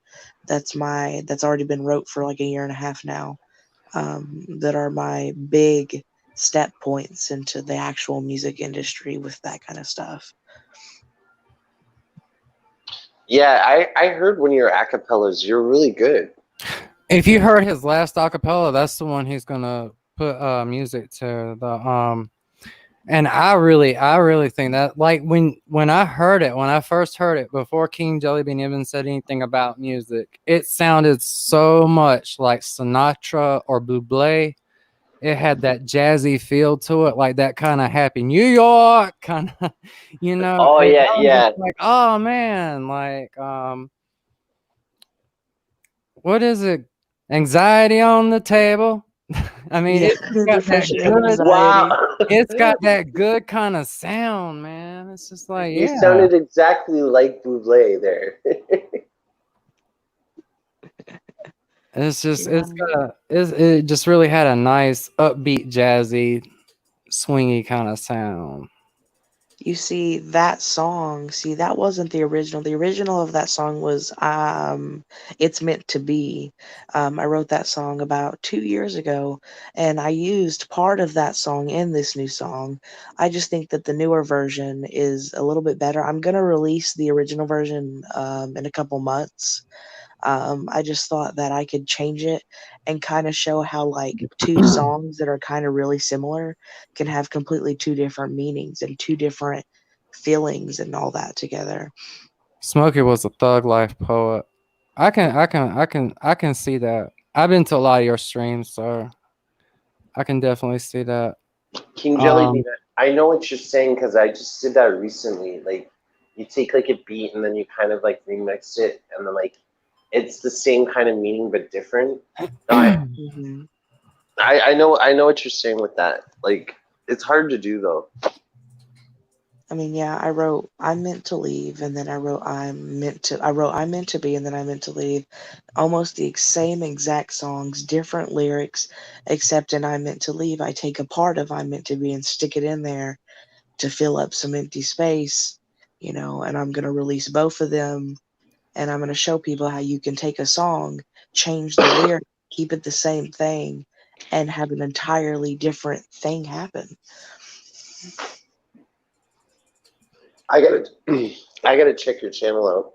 That's already been wrote for like a year and a half now. That are my big step points into the actual music industry with that kind of stuff. Yeah, I heard when you're acapellas, you're really good. If you heard his last acapella, that's the one he's gonna put music to. And I really think that, like, when I heard it, when I first heard it, before King Jellybean even said anything about music, it sounded so much like Sinatra or Bublé. It had that jazzy feel to it, like that kind of happy New York kind of, you know. Oh And yeah, I was yeah. just like, oh man, like what is it? Anxiety on the table. I mean, Yeah, it's got that depression and good. anxiety. Wow. It's got that good kind of sound, man. It's just like, You yeah. sounded exactly like Buble there. It's just Yeah. it just really had a nice upbeat, jazzy, swingy kind of sound. You see that song, that wasn't the original. The original of that song was It's Meant to Be. I wrote that song about 2 years ago and I used part of that song in this new song. I just think that the newer version is a little bit better. I'm going to release the original version in a couple months. I just thought that I could change it and kind of show how like two songs that are kind of really similar can have completely two different meanings and two different feelings and all that together. Smokey was a thug life poet. I can see that. I've been to a lot of your streams, so I can definitely see that. King Jellybean, Um, I know what you're saying because I just did that recently. Like, you take like a beat and then you kind of like remix it, and then like it's the same kind of meaning but different. No, hmm I know what you're saying with that. Like, it's hard to do though. I mean, yeah, I wrote I'm meant to leave, and then I wrote I'm meant to be, and then I meant to leave. Almost the same exact songs, different lyrics, except in I'm meant to leave, I take a part of I'm meant to be and stick it in there to fill up some empty space, and I'm going to release both of them and I'm going to show people how you can take a song, change the lyric, keep it the same thing, and have an entirely different thing happen. I gotta I gotta check your channel out.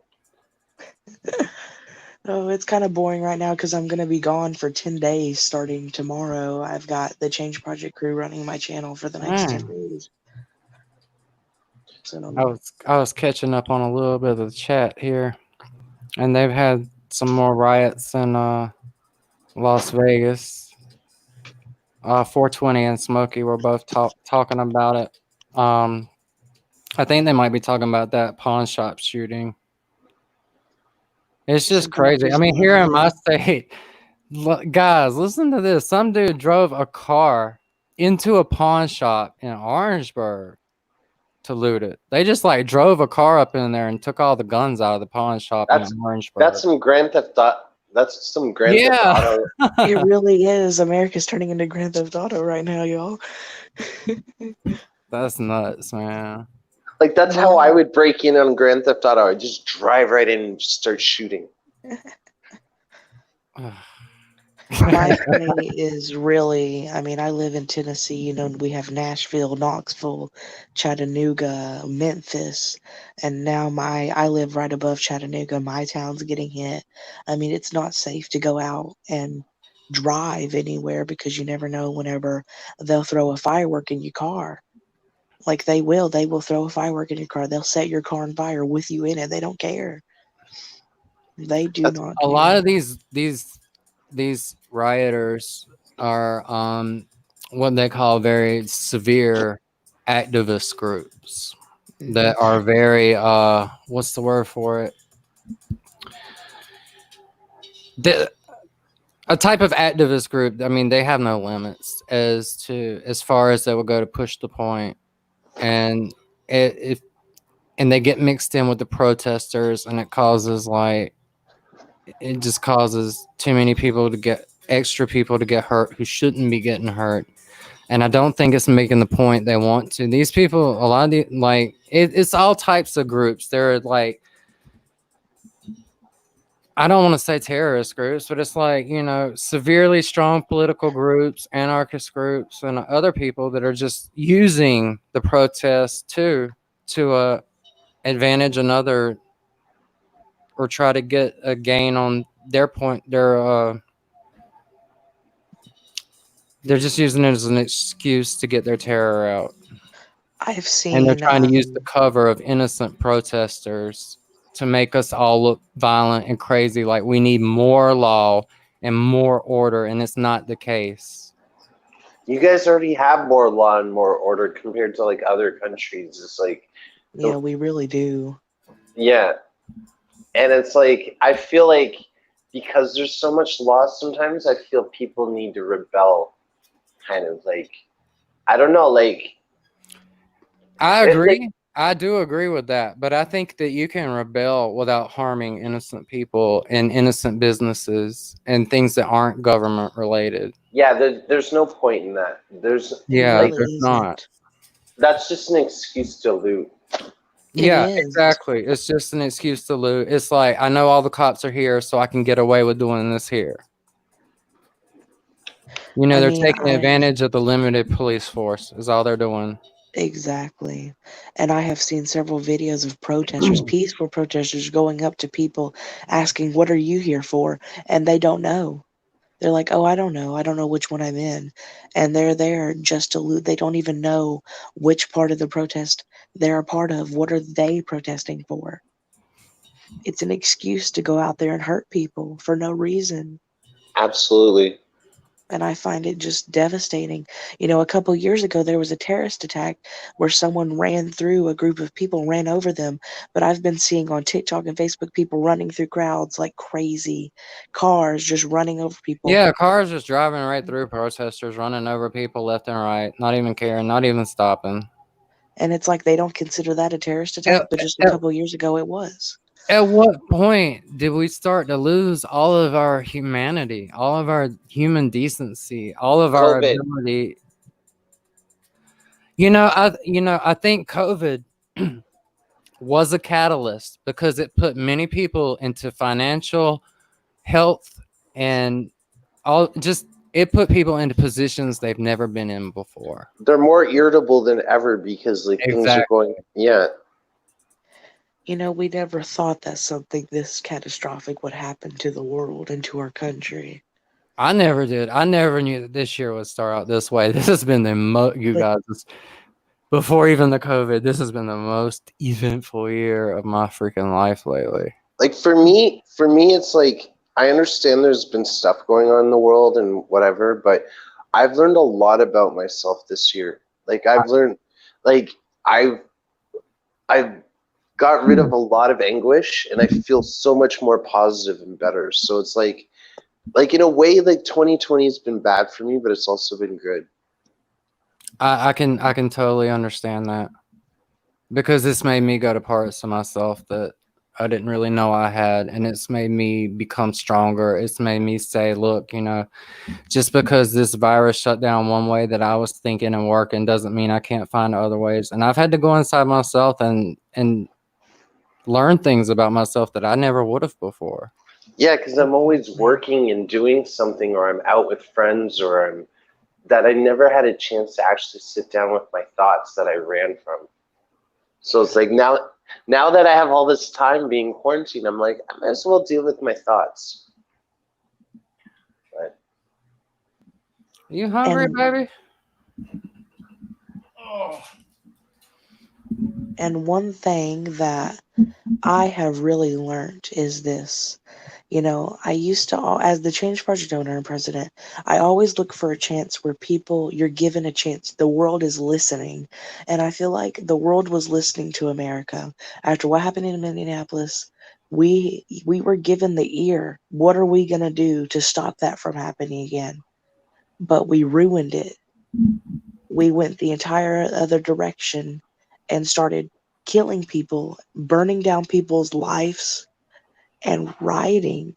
Oh, it's kind of boring right now because I'm going to be gone for 10 days starting tomorrow. I've got the Change Project crew running my channel for the next 10 days. So, I was catching up on a little bit of the chat here, and they've had some more riots in Las Vegas. 420 and Smokey were both talking about it. I think they might be talking about that pawn shop shooting. It's just Some people crazy. I just mean, love here in my it. state, guys, listen to this. Some dude drove a car into a pawn shop in Orangeburg to loot it. They just like drove a car up in there and took all the guns out of the pawn shop in That's Orangeburg. some Grand Theft Auto. That's some Grand Theft Yeah. Auto. It really is. America's turning into Grand Theft Auto right now, y'all. That's nuts, man. Like that's how Well, I would break in on Grand Theft Auto. I just drive right in and just start shooting. my pay is really, I mean, I live in Tennessee, you know, we have Nashville, Knoxville, Chattanooga, Memphis, and now I live right above Chattanooga. My town's getting hit. I mean, it's not safe to go out and drive anywhere because you never know whenever they'll throw a firework in your car. Like they will throw a firework in your car. They'll set your car on fire with you in it. They don't care. They do That's not A lot care. of these rioters are what they call very severe activist groups that are very what's the word for it? A type of activist group. I mean, they have no limits as far as they will go to push the point, and if and they get mixed in with the protesters, and it just causes too many people to get extra people to get hurt who shouldn't be getting hurt. And I don't think it's making the point they want to. These people, a lot of the it's all types of groups. They're like, I don't want to say terrorist groups, but it's like, severely strong political groups, anarchist groups, and other people that are just using the protests to advantage another, or try to get a gain on their point. They're just using it as an excuse to get their terror out. I've And they're seen trying to use the cover of innocent protesters to make us all look violent and crazy, like we need more law and more order, and it's not the case. You guys already have more law and more order compared to like other countries. It's like, yeah, we really do. yeah, and it's like I feel like because there's so much law, sometimes I feel people need to rebel. Kind of like, I don't know, like I it, like agree. I do agree with that, but I think that you can rebel without harming innocent people and innocent businesses and things that aren't government related. yeah, there's no point in that. There's It Yeah, like really there's not. isn't. that's just an excuse to loot. It Yeah, is. exactly. It's just an excuse to loot. It's like, I know all the cops are here, so I can get away with doing this here. I They're mean, taking advantage of the limited police force, is all they're doing. exactly. And I have seen several videos of protesters, peaceful protesters, going up to people asking, "What are you here for?" And they don't know. They're like, "Oh, I don't know. I don't know which one I'm in." And they're there just to loot. They don't even know which part of the protest they're a part of. What are they protesting for? It's an excuse to go out there and hurt people for no reason. Absolutely. And I find it just devastating. You know, a couple years ago, there was a terrorist attack where someone ran through a group of people, ran over them. But I've been seeing on TikTok and Facebook people running through crowds like crazy, cars just running over people. Yeah, cars just driving right through protesters, running over people left and right, not even caring, not even stopping. And it's like they don't consider that a terrorist attack, At, but just a at, couple years ago it was. at what point did we start to lose all of our humanity, all of our human decency, all of our COVID. ability? I think COVID was a catalyst because it put many people into financial, health, and it put people into positions they've never been in before. They're more irritable than ever because like things are Exactly. going. Yeah, You know, we never thought that something this catastrophic would happen to the world and to our country. I never did. I never knew that this year would start out this way. This has been you But guys, before even the COVID, this has been the most eventful year of my freaking life lately. like for me, it's like I understand there's been stuff going on in the world and whatever, but I've learned a lot about myself this year. Like I've learned, like I've got rid of a lot of anguish, and I feel so much more positive and better. So it's like in a way, like 2020 has been bad for me, but it's also been good. I can totally understand that, because it's made me go to parts of myself that I didn't really know I had, and it's made me become stronger. It's made me say, look, just because this virus shut down one way that I was thinking and working doesn't mean I can't find other ways. And I've had to go inside myself and learn things about myself that I never would have before. Yeah, because I'm always working and doing something, or I'm out with friends, or that I never had a chance to actually sit down with my thoughts that I ran from. So it's like now that I have all this time being quarantined, I'm like, I might as well deal with my thoughts. But You hungry, And- baby? And one thing that I have really learned is this. I used to, as the Change Project owner and president, I always look for a chance where you're given a chance. The world is listening. And I feel like the world was listening to America. After what happened in Minneapolis, we were given the ear. What are we going to do to stop that from happening again? But we ruined it. We went the entire other direction and started killing people, burning down people's lives, and rioting.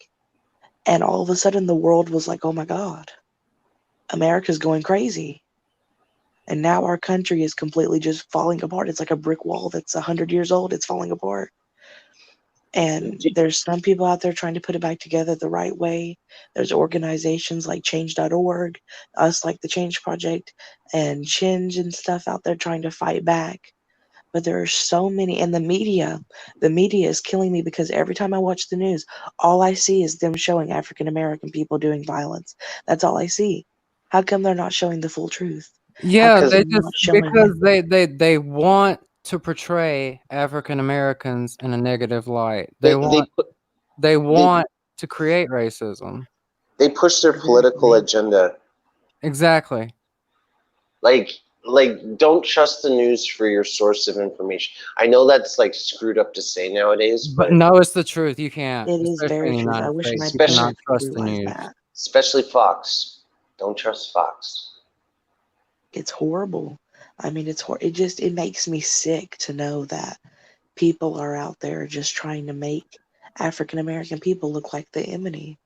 And all of a sudden, the world was like, oh my God, America's going crazy. And now our country is completely just falling apart. It's like a brick wall that's 100 years old. It's falling apart. And there's some people out there trying to put it back together the right way. There's organizations like change.org, us like the Change Project, and Chinge and stuff out there trying to fight back. But there are so many, and the media is killing me, because every time I watch the news, all I see is them showing African American people doing violence. That's all I see. How come they're not showing the full truth? Yeah, come they they're just not showing because they want to portray African Americans in a negative light. They want to create racism. they push their political agenda. Exactly. Like don't trust the news for your source of information. I know that's like screwed up to say nowadays, But but no, it's the truth. You can't. It is Especially in very the true. I United wish my States. You Especially- cannot parents trust the realized news. that. especially Fox. Don't trust Fox. It's horrible. I mean, it makes me sick to know that people are out there just trying to make African American people look like the enemy.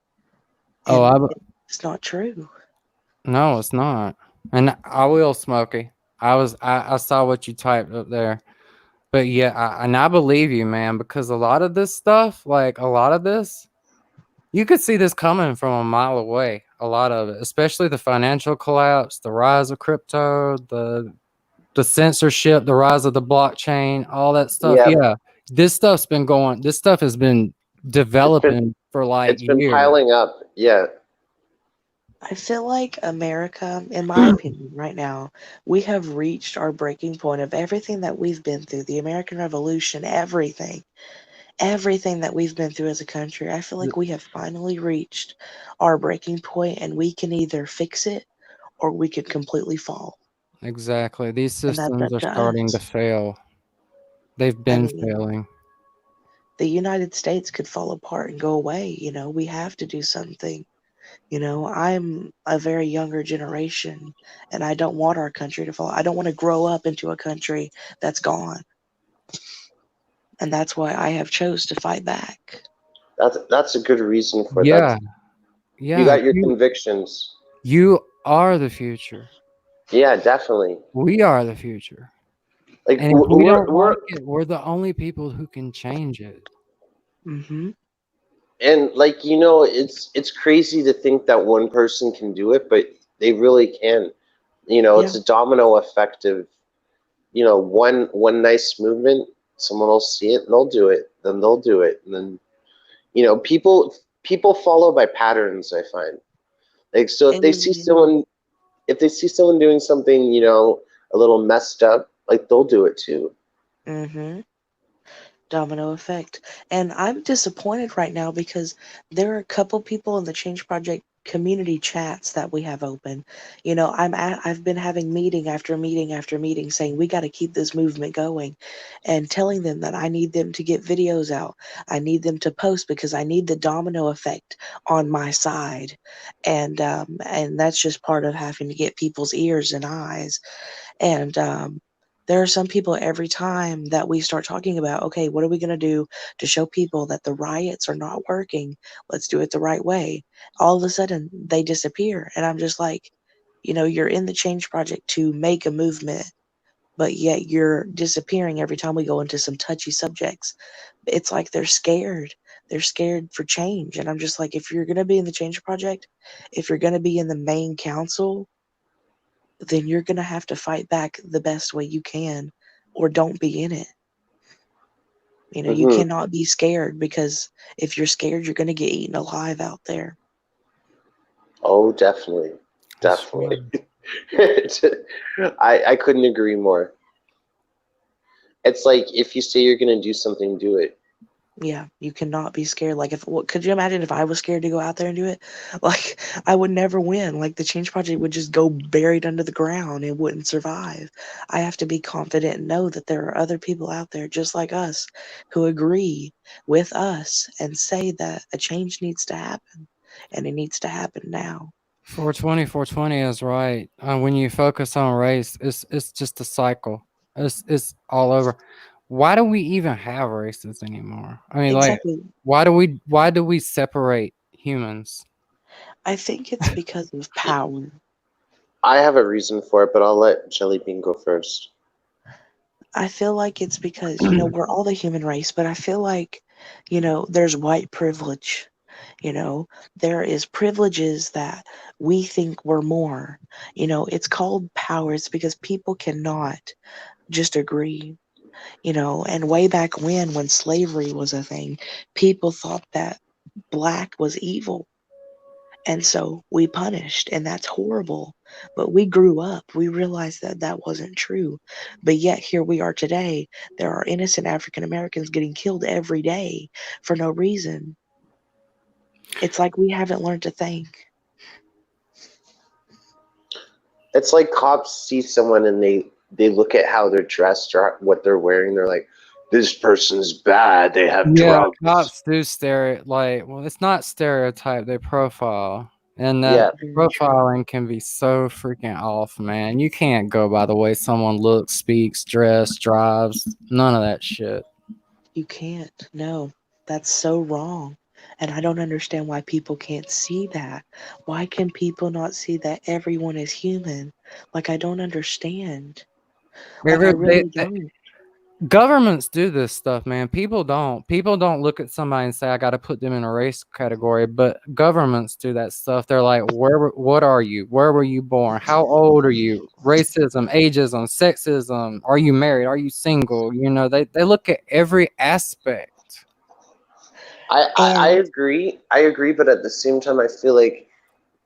Oh, And it's not true. no, it's not. And I will, Smokey. I saw what you typed up there. But yeah, I believe you, man, because a lot of this stuff, you could see this coming from a mile away. A lot of it, especially the financial collapse, the rise of crypto, the censorship, the rise of the blockchain, all that stuff. Yeah. Yeah, this stuff has been developing for like It's been years. piling up. Yeah. I feel like America, in my opinion, right now, we have reached our breaking point of everything that we've been through, the American Revolution, everything that we've been through as a country. I feel like we have finally reached our breaking point, and we can either fix it or we could completely fall. Exactly. These And that's systems up are to starting to us. fail. They've I been mean, failing. the United States could fall apart and go away. We have to do something. I'm a very younger generation, and I don't want our country to fall. I don't want to grow up into a country that's gone. And that's why I have chose to fight back. That's a good reason for Yeah. that. Yeah. You got your convictions. You are the future. Yeah, definitely. We are the future. Like And if we don't like it, we're the only people who can change it. Mm-hmm. and like it's crazy to think that one person can do it, but they really can. It's a domino effect of one nice movement. Someone will see it and they'll do it, then they'll do it, and then people follow by patterns, I find. Like, so if they see someone doing something a little messed up, like, they'll do it too. Mm-hmm. Domino effect. And I'm disappointed right now because there are a couple people in the Change Project community chats that we have open. I've been having meeting after meeting after meeting saying we got to keep this movement going, and telling them that I need them to get videos out. I need them to post because I need the domino effect on my side, and that's just part of having to get people's ears and eyes. And there are some people every time that we start talking about, okay, what are we going to do to show people that the riots are not working? Let's do it the right way. All of a sudden, they disappear. And I'm just like, you're in the Change Project to make a movement, but yet you're disappearing every time we go into some touchy subjects. It's like they're scared. They're scared for change. And I'm just like, if you're going to be in the Change Project, if you're going to be in the main council, then you're going to have to fight back the best way you can, or don't be in it. You Hmm. cannot be scared, because if you're scared, you're going to get eaten alive out there. Oh, definitely. I Definitely. swear. I couldn't agree more. It's like if you say you're going to do something, do it. Yeah, you cannot be scared. Like, could you imagine if I was scared to go out there and do it? Like, I would never win. Like, the Change Project would just go buried under the ground and wouldn't survive. I have to be confident and know that there are other people out there just like us who agree with us and say that a change needs to happen, and it needs to happen now. 420 is right. When you focus on race, it's just a cycle. It's all over. Why do we even have races anymore? I mean, like, Exactly. why do we separate humans? I think it's because of power. I have a reason for it, but I'll let Jellybean go first. I feel like it's because, we're all the human race, but I feel like, there's white privilege. You know, there is privileges that we think we're more. It's called power. It's because people cannot just agree. And way back when slavery was a thing, people thought that black was evil. And so we punished, and that's horrible. But we grew up. We realized that that wasn't true. But yet, here we are today. There are innocent African Americans getting killed every day for no reason. It's like we haven't learned to think. It's like cops see someone and they look at how they're dressed or what they're wearing. They're like, this person's bad. They have Yeah, drugs. cops do well, it's not stereotype, they profile. And that Yeah. Very true. profiling can be so freaking off, man. You can't go by the way someone looks, speaks, dress, drives, none of that shit. You can't. No, that's so wrong. And I don't understand why people can't see that. Why can people not see that everyone is human? Like, I don't understand. Like, I Every, really don't. governments do this stuff, man. People don't look at somebody and say I got to put them in a race category, but governments do that stuff. They're like, what are you, where were you born, how old are you, racism, ageism, sexism, are you married, are you single, they look at every aspect. I And agree. I agree, but at the same time, I feel like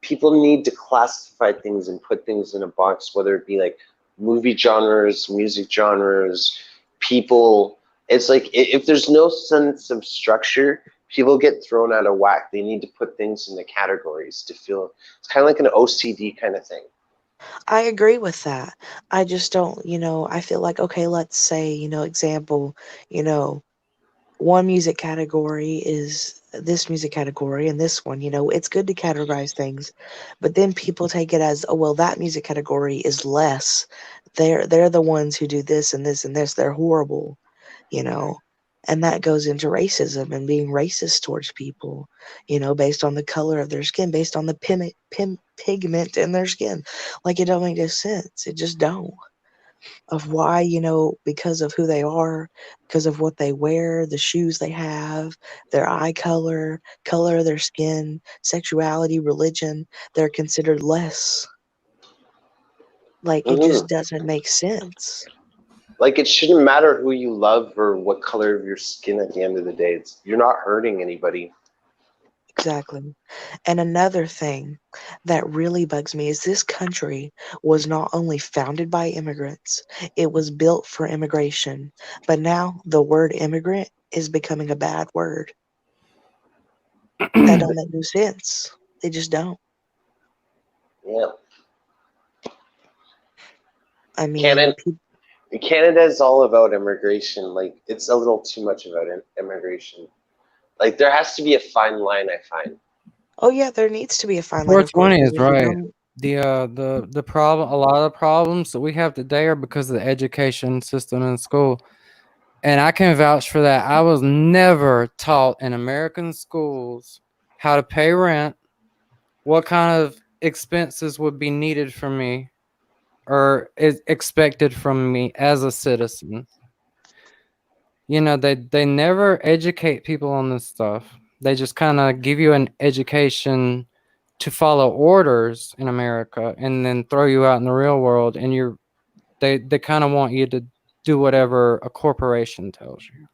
people need to classify things and put things in a box, whether it be like movie genres, music genres, people. It's like if there's no sense of structure, people get thrown out of whack. They need to put things into categories to feel. It's kind of like an OCD kind of thing. I agree with that. I just don't, I feel like, okay, let's say, example, you know, one music category is this music category, and this one, it's good to categorize things, but then people take it as, oh well, that music category is less. They're the ones who do this and this and this. They're horrible, you know. And that goes into racism and being racist towards people, based on the color of their skin, based on the pigment in their skin. Like, it don't make no sense. It just don't, of why, because of who they are, because of what they wear, the shoes they have, their eye color of their skin, sexuality, religion, they're considered less. Like, it Hmm. just doesn't make sense. Like it shouldn't matter who you love or what color of your skin at the end of the day. You're not hurting anybody. Exactly. And another thing that really bugs me is this country was not only founded by immigrants, it was built for immigration. But now the word immigrant is becoming a bad word. That don't make no sense. They just don't. Yeah. I mean, Canada, Canada is all about immigration. Like, it's a little too much about immigration. Like, there has to be a fine line, I find. oh yeah, there needs to be a fine line, of course. 420 is Because, you right. know, The problem, a lot of the problems that we have today are because of the education system in school. And I can vouch for that. I was never taught in American schools how to pay rent, what kind of expenses would be needed from me or is expected from me as a citizen. You know, they never educate people on this stuff. They just kind of give you an education to follow orders in America and then throw you out in the real world, and they kind of want you to do whatever a corporation tells you.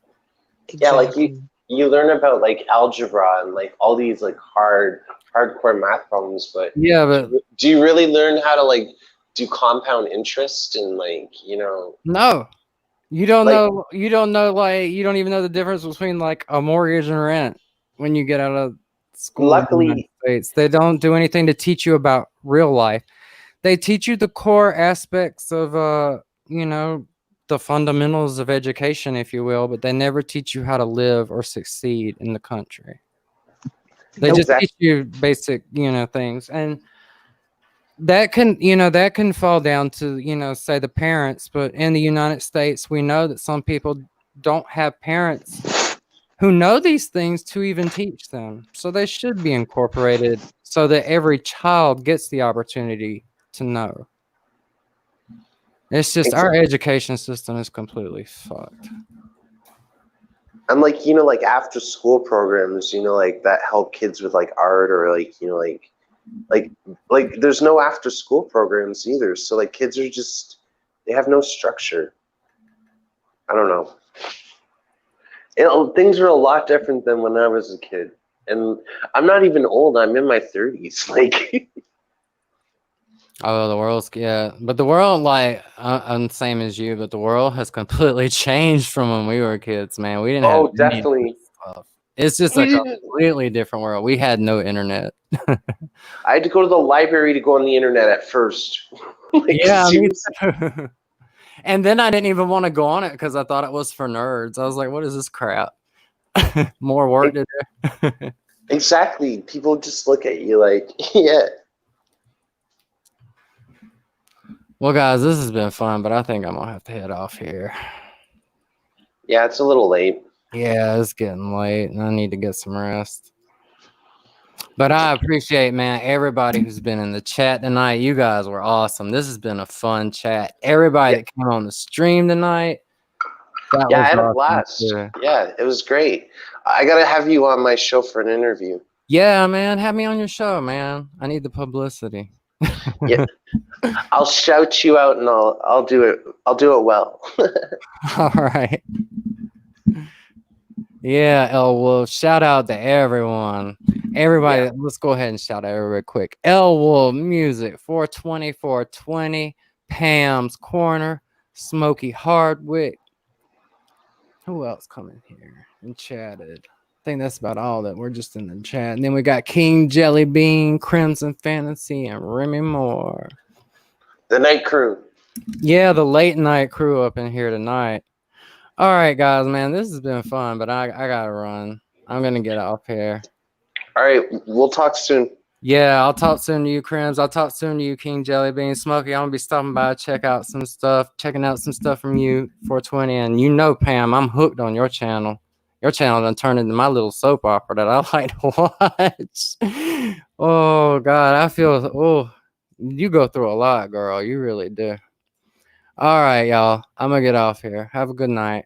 Yeah, like exactly. you learn about like algebra and like all these like hardcore math problems, but Yeah, but do you really learn how to like do compound interest and like, no. You don't like know you don't know like you don't even know the difference between like a mortgage and rent when you get out of school in the United luckily States. They don't do anything to teach you about real life. They teach you the core aspects of you know, the fundamentals of education, if you will, but they never teach you how to live or succeed in the country. They Nope. just teach you basic, you know, things. And that can, you know, that can fall down to, you know, say the parents, but in the United States, we know that some people don't have parents who know these things to even teach them. So they should be incorporated so that every child gets the opportunity to know. It's just ex- our education system is completely fucked. and like like after school programs, like that help kids with like art or like like there's no after school programs either. So like kids are just they have no structure. I don't know. Things are a lot different than when I was a kid. And I'm not even old. I'm in my 30s. Like, Oh, the world's, yeah, but the world, like, I'm the same as you, but the world has completely changed from when we were kids, man. We didn't have oh, any of this definitely. stuff. It's just We a didn't. completely different world. We had no internet. I had to go to the library to go on the internet at first. Like, Yeah, me seriously. too. And then I didn't even want to go on it because I thought it was for nerds. I was like, what is this crap? More work to do. Exactly. People just look at you like, yeah. Well, guys, this has been fun, but I think I'm gonna have to head off here. Yeah, it's a little late. Yeah, it's getting late, and I need to get some rest. But I appreciate, man, everybody who's been in the chat tonight. You guys were awesome. This has been a fun chat. Everybody Yeah. that came on the stream tonight, that Yeah, I was had a awesome blast. too. Yeah, it was great. I got to have you on my show for an interview. Yeah, man, have me on your show, man. I need the publicity. Yeah. I'll shout you out and I'll do it. I'll do it well. All right. Yeah, L Wolf. Shout out to everyone. Everybody, Yeah. let's go ahead and shout out everybody quick. L Wolf Music, 420, 420, Pam's Corner, Smokey Hardwick. Who else coming here and chatted? I think that's about all that we're just in the chat. And then we got King Jellybean, Crimson Fantasy, and Remi Moore. The night crew. Yeah, the late night crew up in here tonight. All right, guys, man, this has been fun, but I gotta run. I'm gonna get off here. All right, we'll talk soon. Yeah, I'll talk soon to you, Crims. I'll talk soon to you, King Jellybean. Smokey, I'm gonna be stopping by, checking out some stuff from you, 420. And you know, Pam, I'm hooked on your channel. Your channel done turned into my little soap opera that I like to watch. Oh God, I feel you go through a lot, girl. You really do. All right, y'all. I'm gonna get off here. Have a good night.